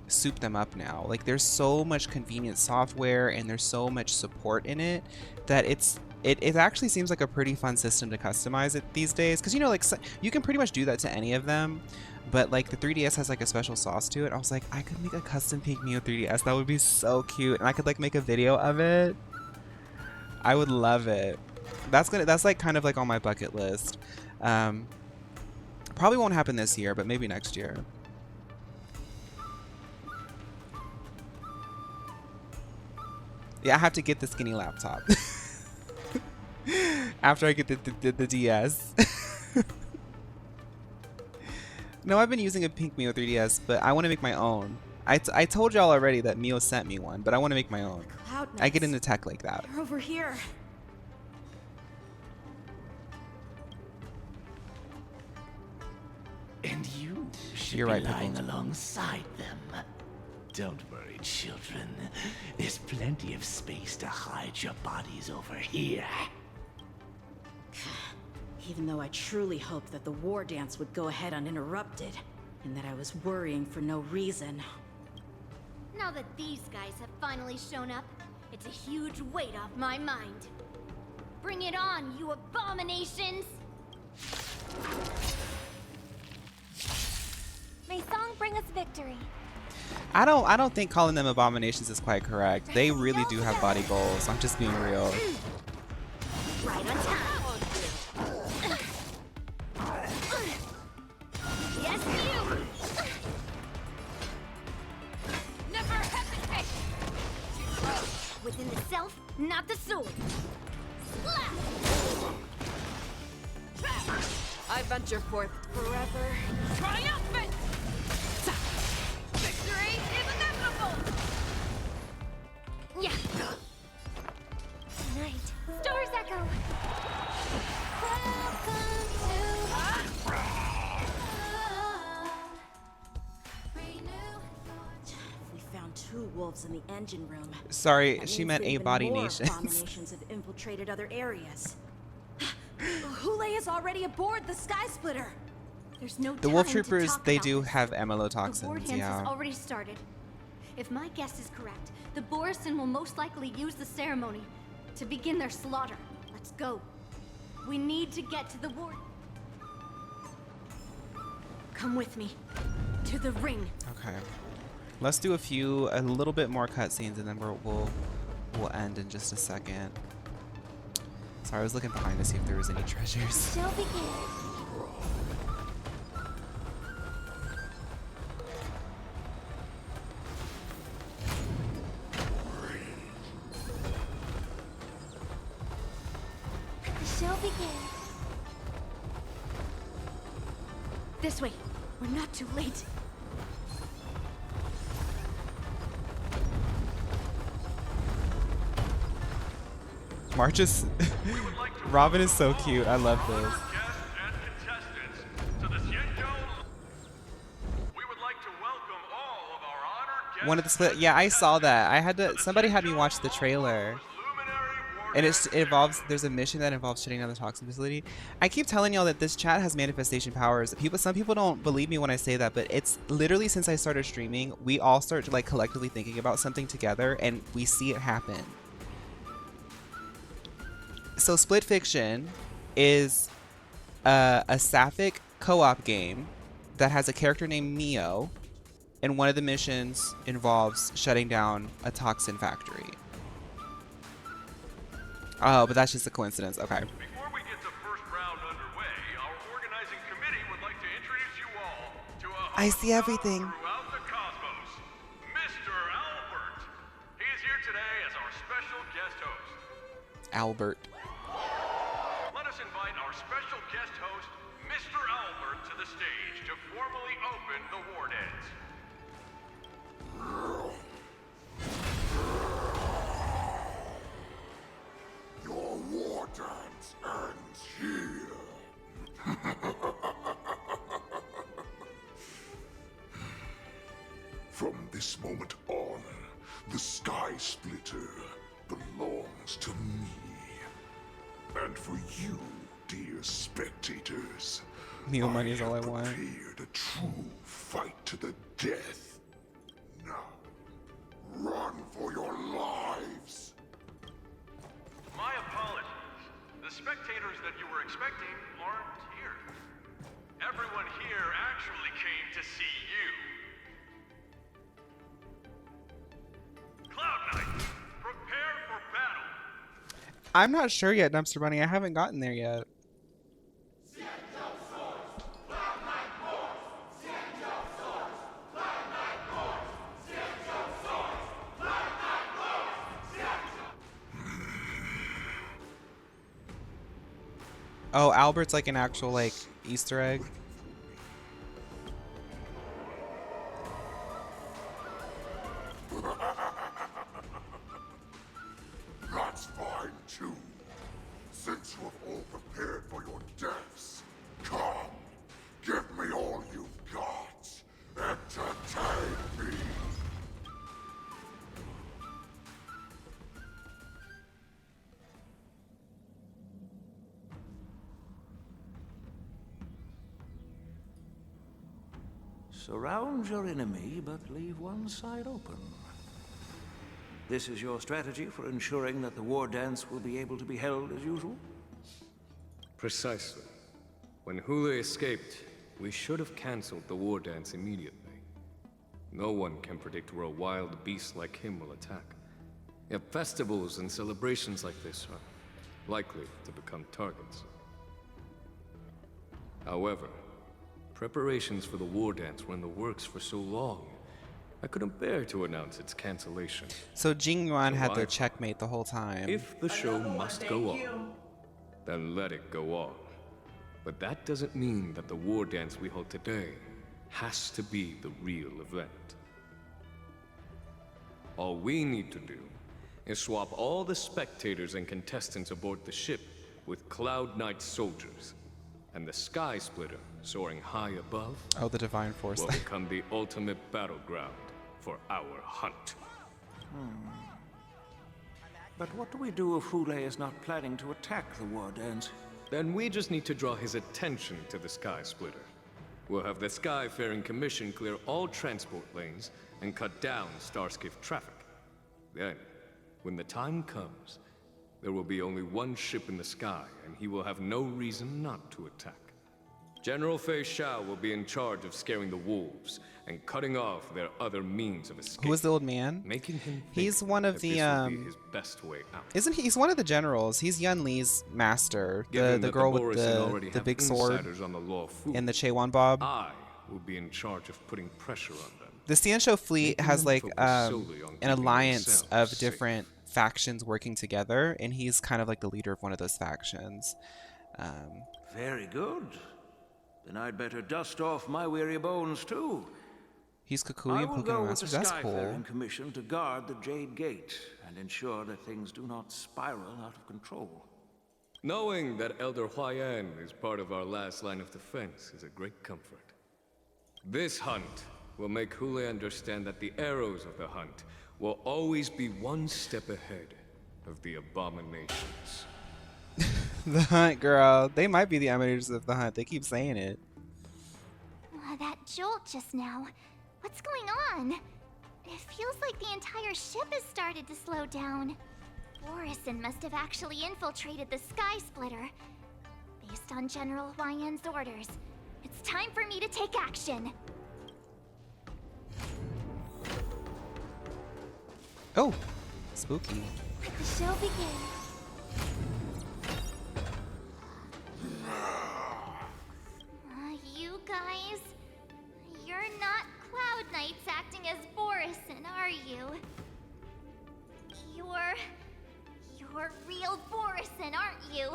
A: soup them up now. Like there's so much convenient software and there's so much support in it that it actually seems like a pretty fun system to customize it these days, because you know, like you can pretty much do that to any of them, but like the 3DS has like a special sauce to it. I was like, I could make a custom Pink Mio 3DS. That would be so cute, and I could like make a video of it. I would love it. That's like kind of like on my bucket list. Probably won't happen this year, but maybe next year. Yeah, I have to get the skinny laptop after I get the DS. No, I've been using a Pink Mio 3DS, but I want to make my own. I told y'all already that Mio sent me one, but I want to make my own. I get into tech like that.
D: They're over here.
F: And you should
A: You're
F: be
A: right,
F: lying
A: Pickles.
F: alongside them. Don't worry, children. There's plenty of space to hide your bodies over here.
D: Even though I truly hoped that the war dance would go ahead uninterrupted, and that I was worrying for no reason.
M: Now that these guys have finally shown up, it's a huge weight off my mind. Bring it on, you abominations! May song bring us victory.
A: I don't think calling them abominations is quite correct. They really do have body goals. I'm just being real.
M: Right on time. Yes, you! Never hesitate! Within the self, not the sword. Slap!
Q: I venture forth forever. Triumphant! Victory is inevitable!
M: Yeah. Tonight, Stars Echo.
D: We found 2 wolves in the engine room.
A: Sorry,
D: That
A: she
D: means
A: meant
D: that even
A: body
D: more
A: nations.
D: abominations have infiltrated other areas. Hoolay is already aboard the Skysplitter.
M: There's no
A: The wolf
M: time to
A: troopers,
M: talk
A: they
M: about
A: do
M: this.
A: have
M: The war
A: amylotoxins,
M: dance
A: yeah.
M: has already started. If my guess is correct, the Borisin will most likely use the ceremony to begin their slaughter. Let's go. We need to get to the war.
D: Come with me. To the ring.
A: Okay. Let's do a little bit more cutscenes, and then we'll end in just a second. Sorry, I was looking behind to see if there was any treasures.
M: Shall begin. Shall begin.
D: This way. We're not too late.
A: March Robin is so cute. I love this. One of the split. Yeah, I saw that. I had to. Somebody had me watch the trailer. And it involves. There's a mission that involves shutting down the toxin facility. I keep telling y'all that this chat has manifestation powers. Some people don't believe me when I say that, but it's literally since I started streaming, we all start to like collectively thinking about something together, and we see it happen. So Split Fiction is a sapphic co-op game that has a character named Mio, and one of the missions involves shutting down a toxin factory. Oh, but that's just a coincidence. Okay.
V: Before we get the first round underway, our organizing committee would like to introduce you all to a
A: I see everything.
V: throughout the cosmos, Mr. Albert. He is here today as our special guest host.
A: Albert.
V: Let us invite our special guest host, Mr. Albert, to the stage to formally open the war dance.
H: Your war dance ends here. From this moment on, the Skysplitter belongs to me. And for you, dear spectators,
A: Mio money is all I
H: have
A: want.
H: prepared a true fight to the death. Now, run for your lives.
V: My apologies. The spectators that you were expecting aren't here. Everyone here actually came to see you. Cloud Knight, prepare for battle.
A: I'm not sure yet, Dumpster Bunny. I haven't gotten there yet. Oh, Albert's like an actual like Easter egg.
H: That's fine too. Since you have all prepared for your deaths, come, give me all you've
J: Surround your enemy, but leave one side open. This is your strategy for ensuring that the war dance will be able to be held as usual?
R: Precisely. When Hoolay escaped, we should have cancelled the war dance immediately. No one can predict where a wild beast like him will attack. Yet festivals and celebrations like this are likely to become targets. However, preparations for the war dance were in the works for so long, I couldn't bear to announce its cancellation.
A: So Jingyuan had their checkmate the whole time.
R: If the show must go on, then let it go on. But that doesn't mean that the war dance we hold today has to be the real event. All we need to do is swap all the spectators and contestants aboard the ship with Cloud Knight soldiers, and the Skysplitter, soaring high above,
A: Oh, the Divine Force.
R: will become the ultimate battleground for our hunt.
J: But what do we do if Hoolay is not planning to attack the war dance?
R: Then we just need to draw his attention to the Skysplitter. We'll have the Skyfaring Commission clear all transport lanes and cut down Starskiff traffic. Then, when the time comes, there will be only one ship in the sky, and he will have no reason not to attack. General Fei Xiao will be in charge of scaring the wolves and cutting off their other means of escape.
A: Who is the old man?
R: Making him
A: He's one of the
R: this will be his best way out.
A: Isn't he? He's one of the generals. He's Yun Li's master. The girl with the big sword
R: On the law
A: and the Chewan Bob.
R: I will be in charge of putting pressure on them.
A: The Xianshou fleet has like
R: solely on
A: an
R: keeping
A: alliance
R: themselves
A: of
R: safe.
A: different factions working together, and he's kind of like the leader of one of those factions.
J: Very good. Then I'd better dust off my weary bones too.
A: He's Kukui
J: I
A: and
J: will go
A: Pokemon
J: with
A: Master.
J: the
A: That's cool.
J: Skyfaring Commission to guard the Jade Gate and ensure that things do not spiral out of control.
R: Knowing that Elder Huayan is part of our last line of defense is a great comfort. This hunt will make Hoolay understand that the arrows of the hunt will always be one step ahead of the abominations.
A: The Hunt, girl. They might be the emanators of the Hunt. They keep saying it.
M: That jolt just now. What's going on? It feels like the entire ship has started to slow down. Borison must have actually infiltrated the Skysplitter. Based on General Huayan's orders, it's time for me to take action.
A: Oh, spooky.
M: Let the show begin. You guys, you're not Cloud Knights acting as Borison, are you? You're real Borison, aren't you?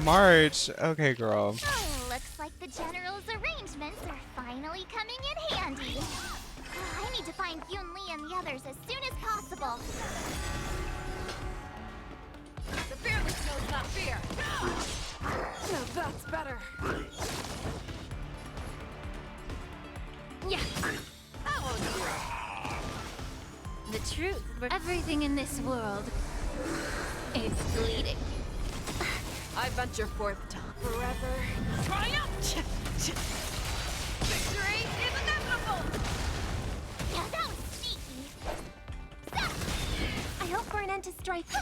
A: March. Okay, girl.
M: Oh, looks like the General's arrangements are finally coming in handy. I need to find Yun Li and the others as soon as possible.
Q: The fearless knows not fear.
S: Now that's better.
M: Yeah. The truth, everything in this world is bleeding.
Q: I venture forth to forever triumph. Victory is inevitable.
M: Yeah, that was sneaky. Stop! I hope for an end to strife.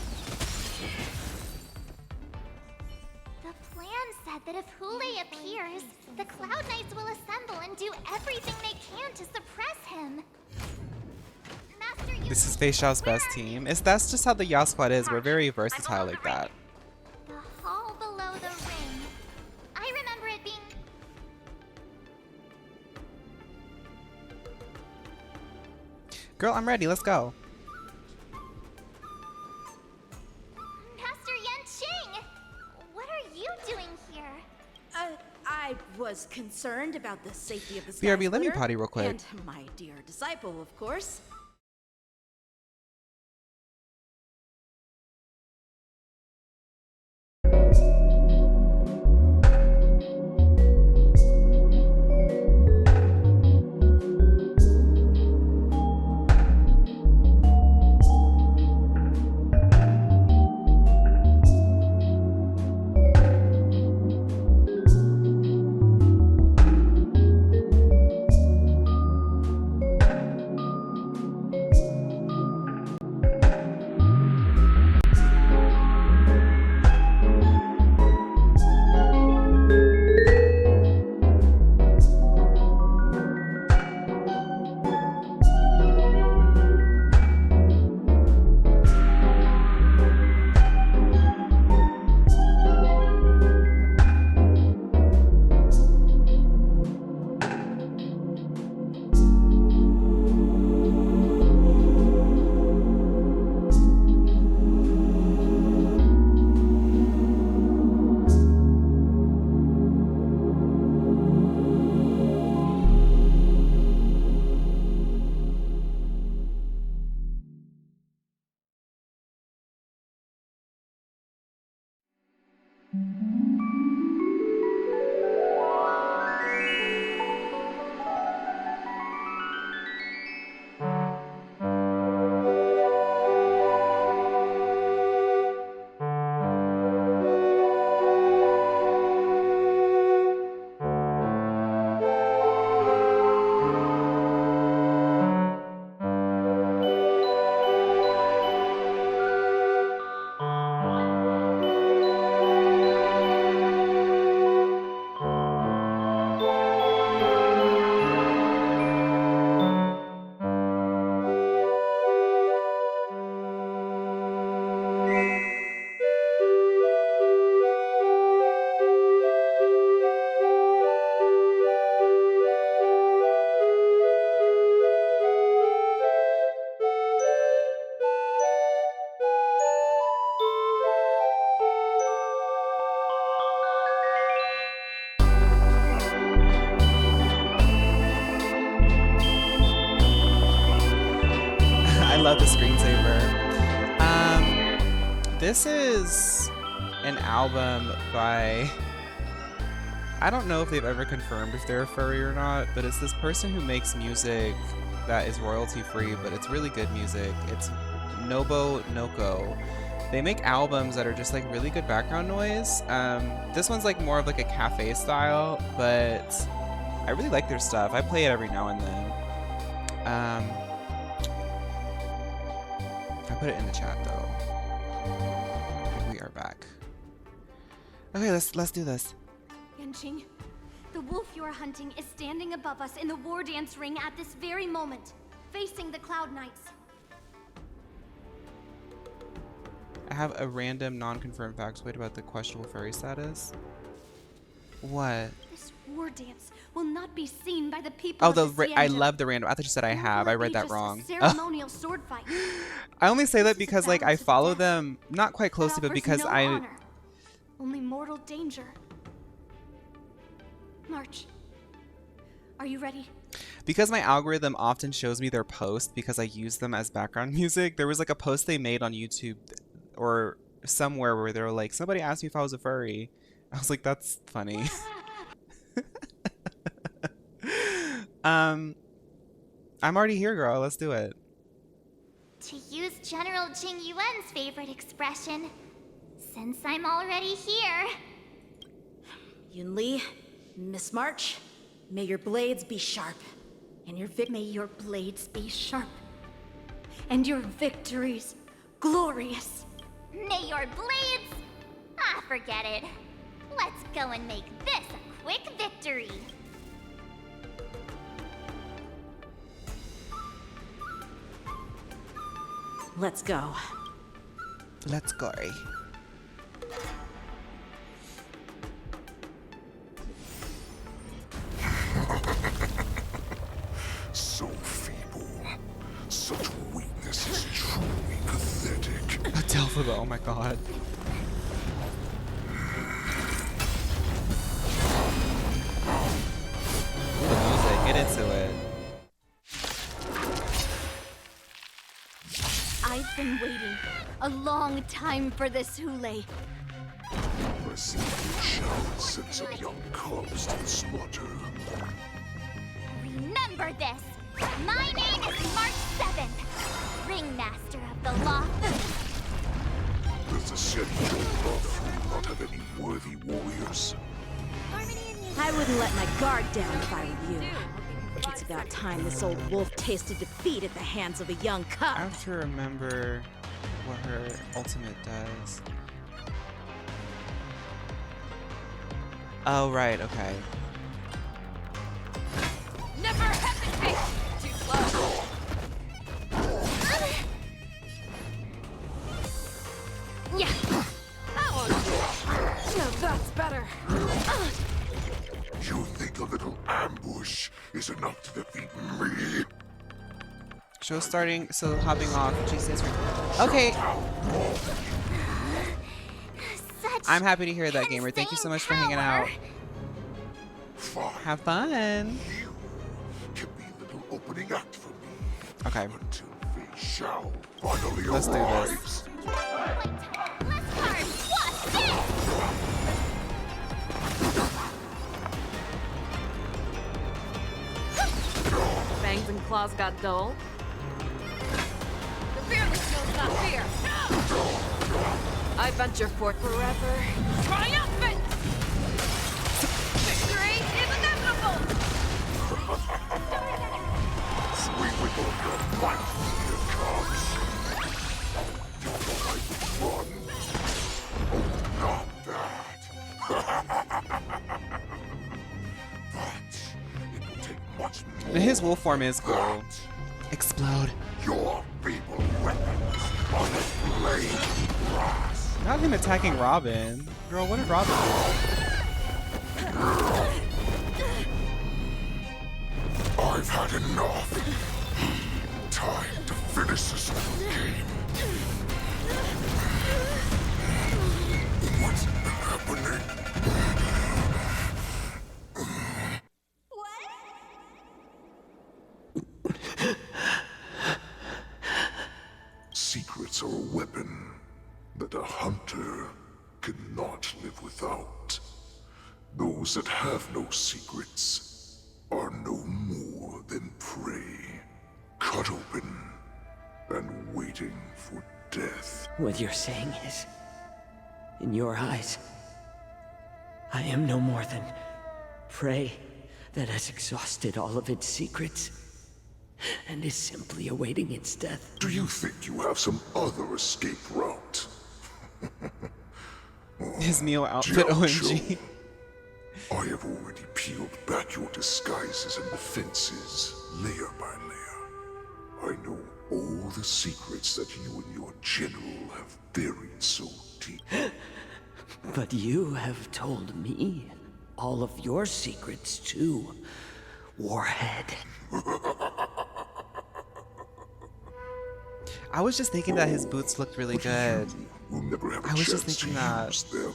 M: The plan said that if Hoolay appears, the Cloud Knights will assemble and do everything they can to suppress him. Master,
A: This is Fei Xiao's best team. That's just how the Yao Squad is. We're very versatile like that.
M: The hall below the ring. I remember it being...
A: Girl, I'm ready. Let's go.
M: Master Yanqing! What are you doing here?
D: I was concerned about the safety of the
A: BRB, let me
D: Skysplitter,
A: potty real quick.
D: And my dear disciple, of course.
A: love the screensaver. This is an album by, I don't know if they've ever confirmed if they're a furry or not, but it's this person who makes music that is royalty free, but it's really good music. It's Nobo Noko. They make albums that are just like really good background noise. This one's like more of like a cafe style, but I really like their stuff. I play it every now and then. I put it in the chat though. Okay, we are back. Okay, let's do this.
O: Yanqing, the wolf you are hunting is standing above us in the war dance ring at this very moment, facing the Cloud Knights.
A: I have a random non-confirmed factoid about the questionable furry status. What?
O: This war dance will not be seen by the people.
A: Oh,
O: of the
A: I love the random. I thought you said I have. I read that wrong.
O: Ceremonial sword fight.
A: I only say that because like I follow them not quite closely, but because
O: honor, only mortal danger. March. Are you ready?
A: Because my algorithm often shows me their posts because I use them as background music. There was like a post they made on YouTube or somewhere where they were like, somebody asked me if I was a furry. I was like, that's funny. I'm already here, girl. Let's do it.
M: To use General Jing Yuan's favorite expression, since I'm already here.
D: Yunli, Miss March, may your blades be sharp, and
O: may your blades be sharp, and your victories glorious.
M: May your blades... Ah, forget it. Let's go and make this a quick victory.
D: Let's go.
A: Let's go.
H: So feeble. Such weakness is truly pathetic.
A: Adelpha, oh my god. The music, get into it.
O: I've been waiting a long time for this, Hoolay.
H: Receive the challenge sense of young cubs to the slaughter.
M: Remember this! My name is March 7th, Ringmaster of the Law.
H: Does the Central Law not have any worthy warriors?
D: I wouldn't let my guard down if I were you. It's about time this old wolf tasted defeat at the hands of a young cub.
A: I have to remember what her ultimate does. Oh, right, okay.
Q: Never hesitate! Too slow.
O: Yeah.
Q: That one.
O: No, that's better.
H: You think a little ambush is enough to defeat me?
A: Show starting, so hopping off. Jesus. Okay. I'm happy to hear that, gamer. Thank you so much for hanging out. Have fun.
H: Can be a little opening act for me.
A: Okay.
H: Until they shall finally
A: Let's do
H: arrive.
A: this.
Q: Fangs and claws got dull. The fearless knows not fear. I venture forth forever. Triumphant! Victory is inevitable!
H: We wiggle your might, dear cubs. You thought I would run? Oh, not that. But it will take much more.
A: His wolf form is cool. Explode.
H: Your feeble weapons are the blade brass.
A: Not him attacking Robin. Girl, what did Robin do?
H: I've had enough. Time to finish this game. What's happening? secrets are a weapon that a hunter cannot live without. Those that have no secrets are no more than prey, cut open and waiting for death.
I: What you're saying is, in your eyes, I am no more than prey that has exhausted all of its secrets and is simply awaiting its death.
H: Do you think you have some other escape route?
A: His Neo outfit, OMG.
H: I have already peeled back your disguises and defenses, layer by layer. I know all the secrets that you and your general have buried so deep.
I: But you have told me all of your secrets too, Warhead.
A: I was just thinking that his boots looked really good.
H: Will never have a
A: I was just
H: chance
A: thinking
H: to
A: that.
H: use them.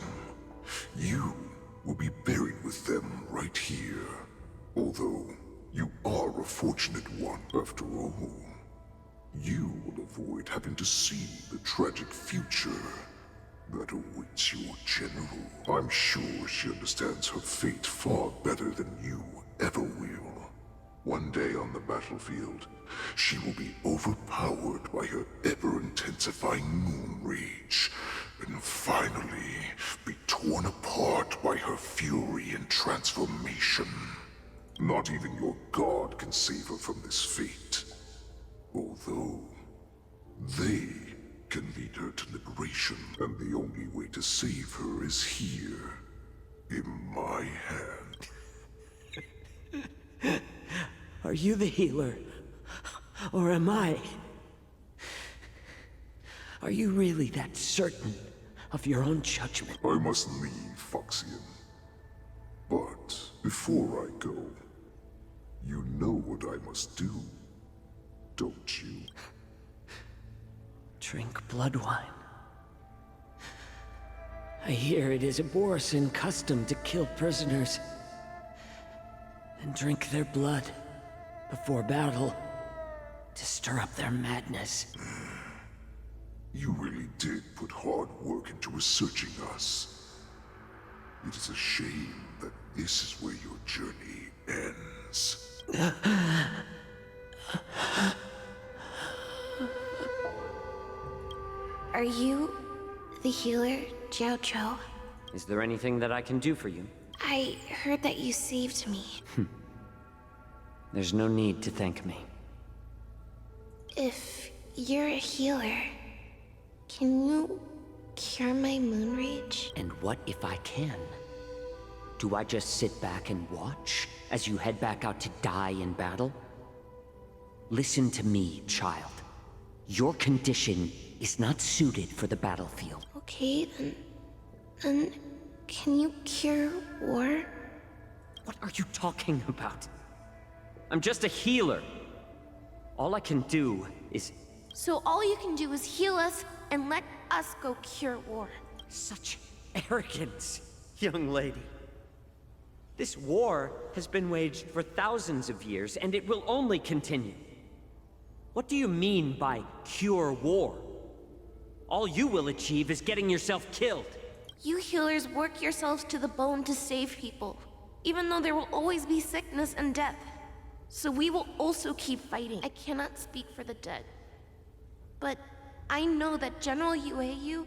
H: You will be buried with them right here. Although you are a fortunate one after all. You will avoid having to see the tragic future that awaits your general. I'm sure she understands her fate far better than you ever will. One day on the battlefield, she will be overpowered by her ever-intensifying moon rage, and finally be torn apart by her fury and transformation. Not even your god can save her from this fate. Although, they can lead her to liberation, and the only way to save her is here, in my hand.
I: Are you the healer? Or am I? Are you really that certain of your own judgment?
H: I must leave, Foxian. But before I go, you know what I must do, don't you?
I: Drink blood wine. I hear it is a Borisin custom to kill prisoners and drink their blood before battle to stir up their madness.
H: You really did put hard work into researching us. It is a shame that this is where your journey ends.
D: Are you the healer, Jiaoqiu?
I: Is there anything that I can do for you?
D: I heard that you saved me.
I: There's no need to thank me.
D: If you're a healer, can you cure my moon rage?
I: And what if I can? Do I just sit back and watch as you head back out to die in battle? Listen to me, child. Your condition is not suited for the battlefield.
D: Okay, then can you cure war?
I: What are you talking about? I'm just a healer. All I can do is...
D: So all you can do is heal us and let us go cure war.
I: Such arrogance, young lady. This war has been waged for thousands of years, and it will only continue. What do you mean by cure war? All you will achieve is getting yourself killed.
D: You healers work yourselves to the bone to save people, even though there will always be sickness and death. So we will also keep fighting. I cannot speak for the dead, but I know that General Jiaoqiu,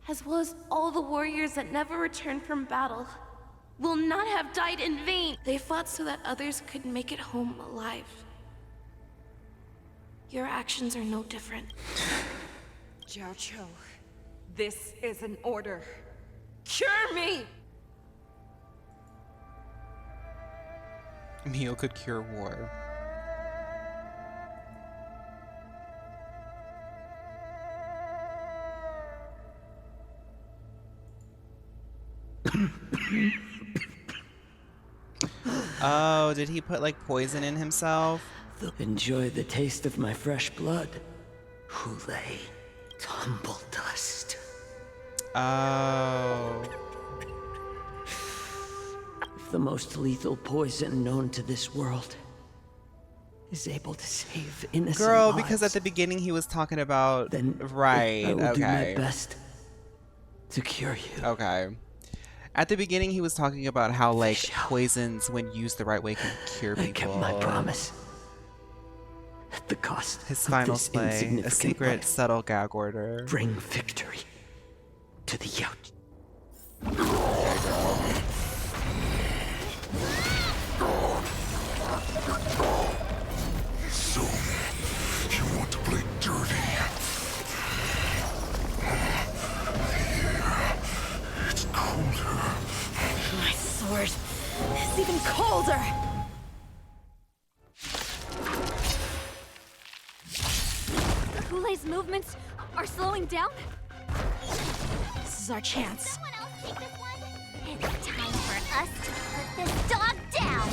D: as well as all the warriors that never returned from battle, will not have died in vain. They fought so that others could make it home alive. Your actions are no different.
C: Jiaoqiu, this is an order. Cure me!
A: Neo could cure war. Oh, did he put like poison in himself?
I: Enjoy the taste of my fresh blood. Hoolay, tumble dust.
A: Oh.
I: The most lethal poison known to this world is able to save innocent
A: Girl,
I: lives,
A: because at the beginning he was talking about...
I: then
A: right,
I: I will do my
A: okay.
I: best to cure you.
A: Okay. At the beginning he was talking about how, like, poisons, when used the right way, can cure people.
I: I kept my promise. At the cost
A: His
I: of
A: final
I: this
A: play, a
I: insignificant
A: secret,
I: life,
A: subtle gag order.
I: bring victory to the Yacht.
H: So, you want to play dirty? Here, it's colder.
D: My sword is even colder!
O: Hoolay's movements are slowing down?
D: This is our chance.
M: It's time for us to put this dog down.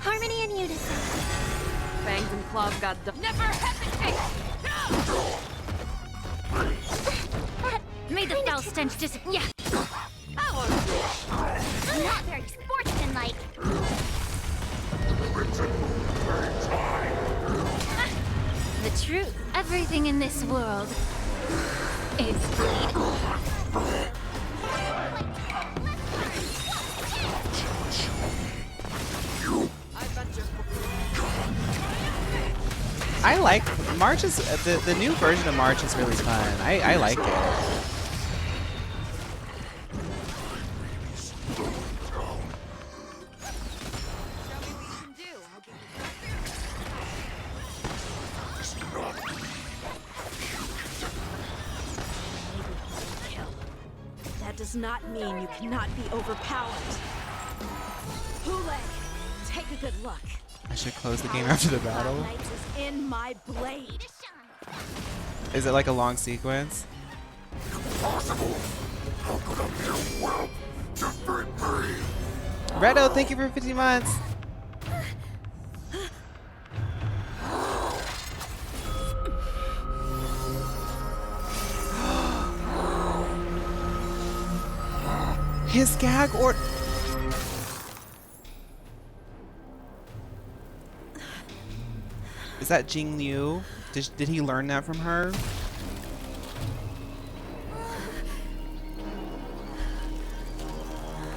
M: Harmony and unison.
Q: Fangs and claws got done.
O: Never hesitate!
M: May the foul stench disappear. Yeah. Not very sportsmanlike. The truth. Everything in this world is bleed.
A: I like March is the new version of March is really fun. I like it.
D: That does not mean you cannot be overpowered. Hoolay, take a good look.
A: I should close the game after the battle.
D: Knights is in my blade.
A: Is it like a long sequence?
H: Impossible. How could a mere whelp defeat me?
A: Redo, thank you for 50 months. His gag or... Is that Jing Liu? Did he learn that from her?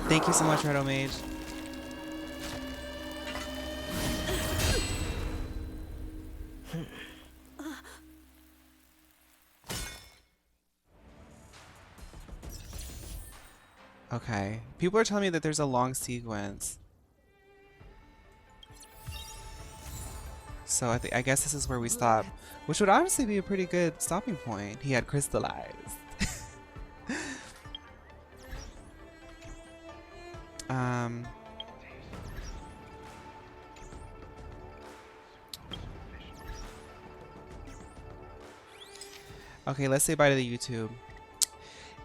A: Thank you so much, Redo Mage. Okay. People are telling me that there's a long sequence. So I guess this is where we stop, which would obviously be a pretty good stopping point. He had crystallized. Okay, let's say bye to the YouTube.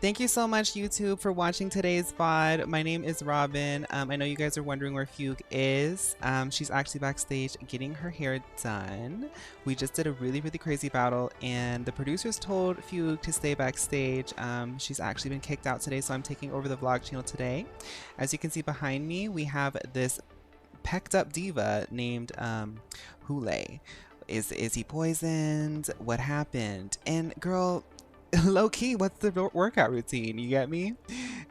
A: Thank you so much, YouTube, for watching today's VOD. My name is Robin. I know you guys are wondering where Fugue is. She's actually backstage getting her hair done. We just did a really, really crazy battle, and the producers told Fugue to stay backstage. She's actually been kicked out today, so I'm taking over the vlog channel today. As you can see behind me, we have this pecked up diva named Hoolay. Is he poisoned? What happened? And girl, low-key, what's the workout routine? You get me?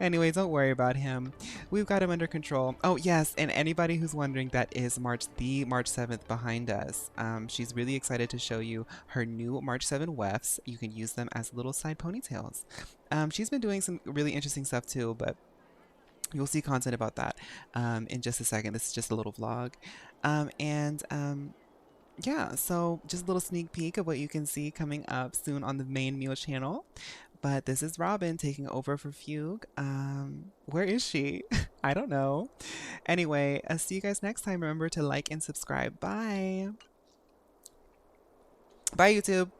A: Anyway, don't worry about him. We've got him under control. Oh yes, and anybody who's wondering, that is March 7th behind us. She's really excited to show you her new March 7 wefts. You can use them as little side ponytails. She's been doing some really interesting stuff too, but you'll see content about that in just a second. This is just a little vlog. Yeah, so just a little sneak peek of what you can see coming up soon on the main Mew channel. But this is Robin taking over for Fugue. Where is she? I don't know. Anyway, I'll see you guys next time. Remember to like and subscribe. Bye. Bye, YouTube.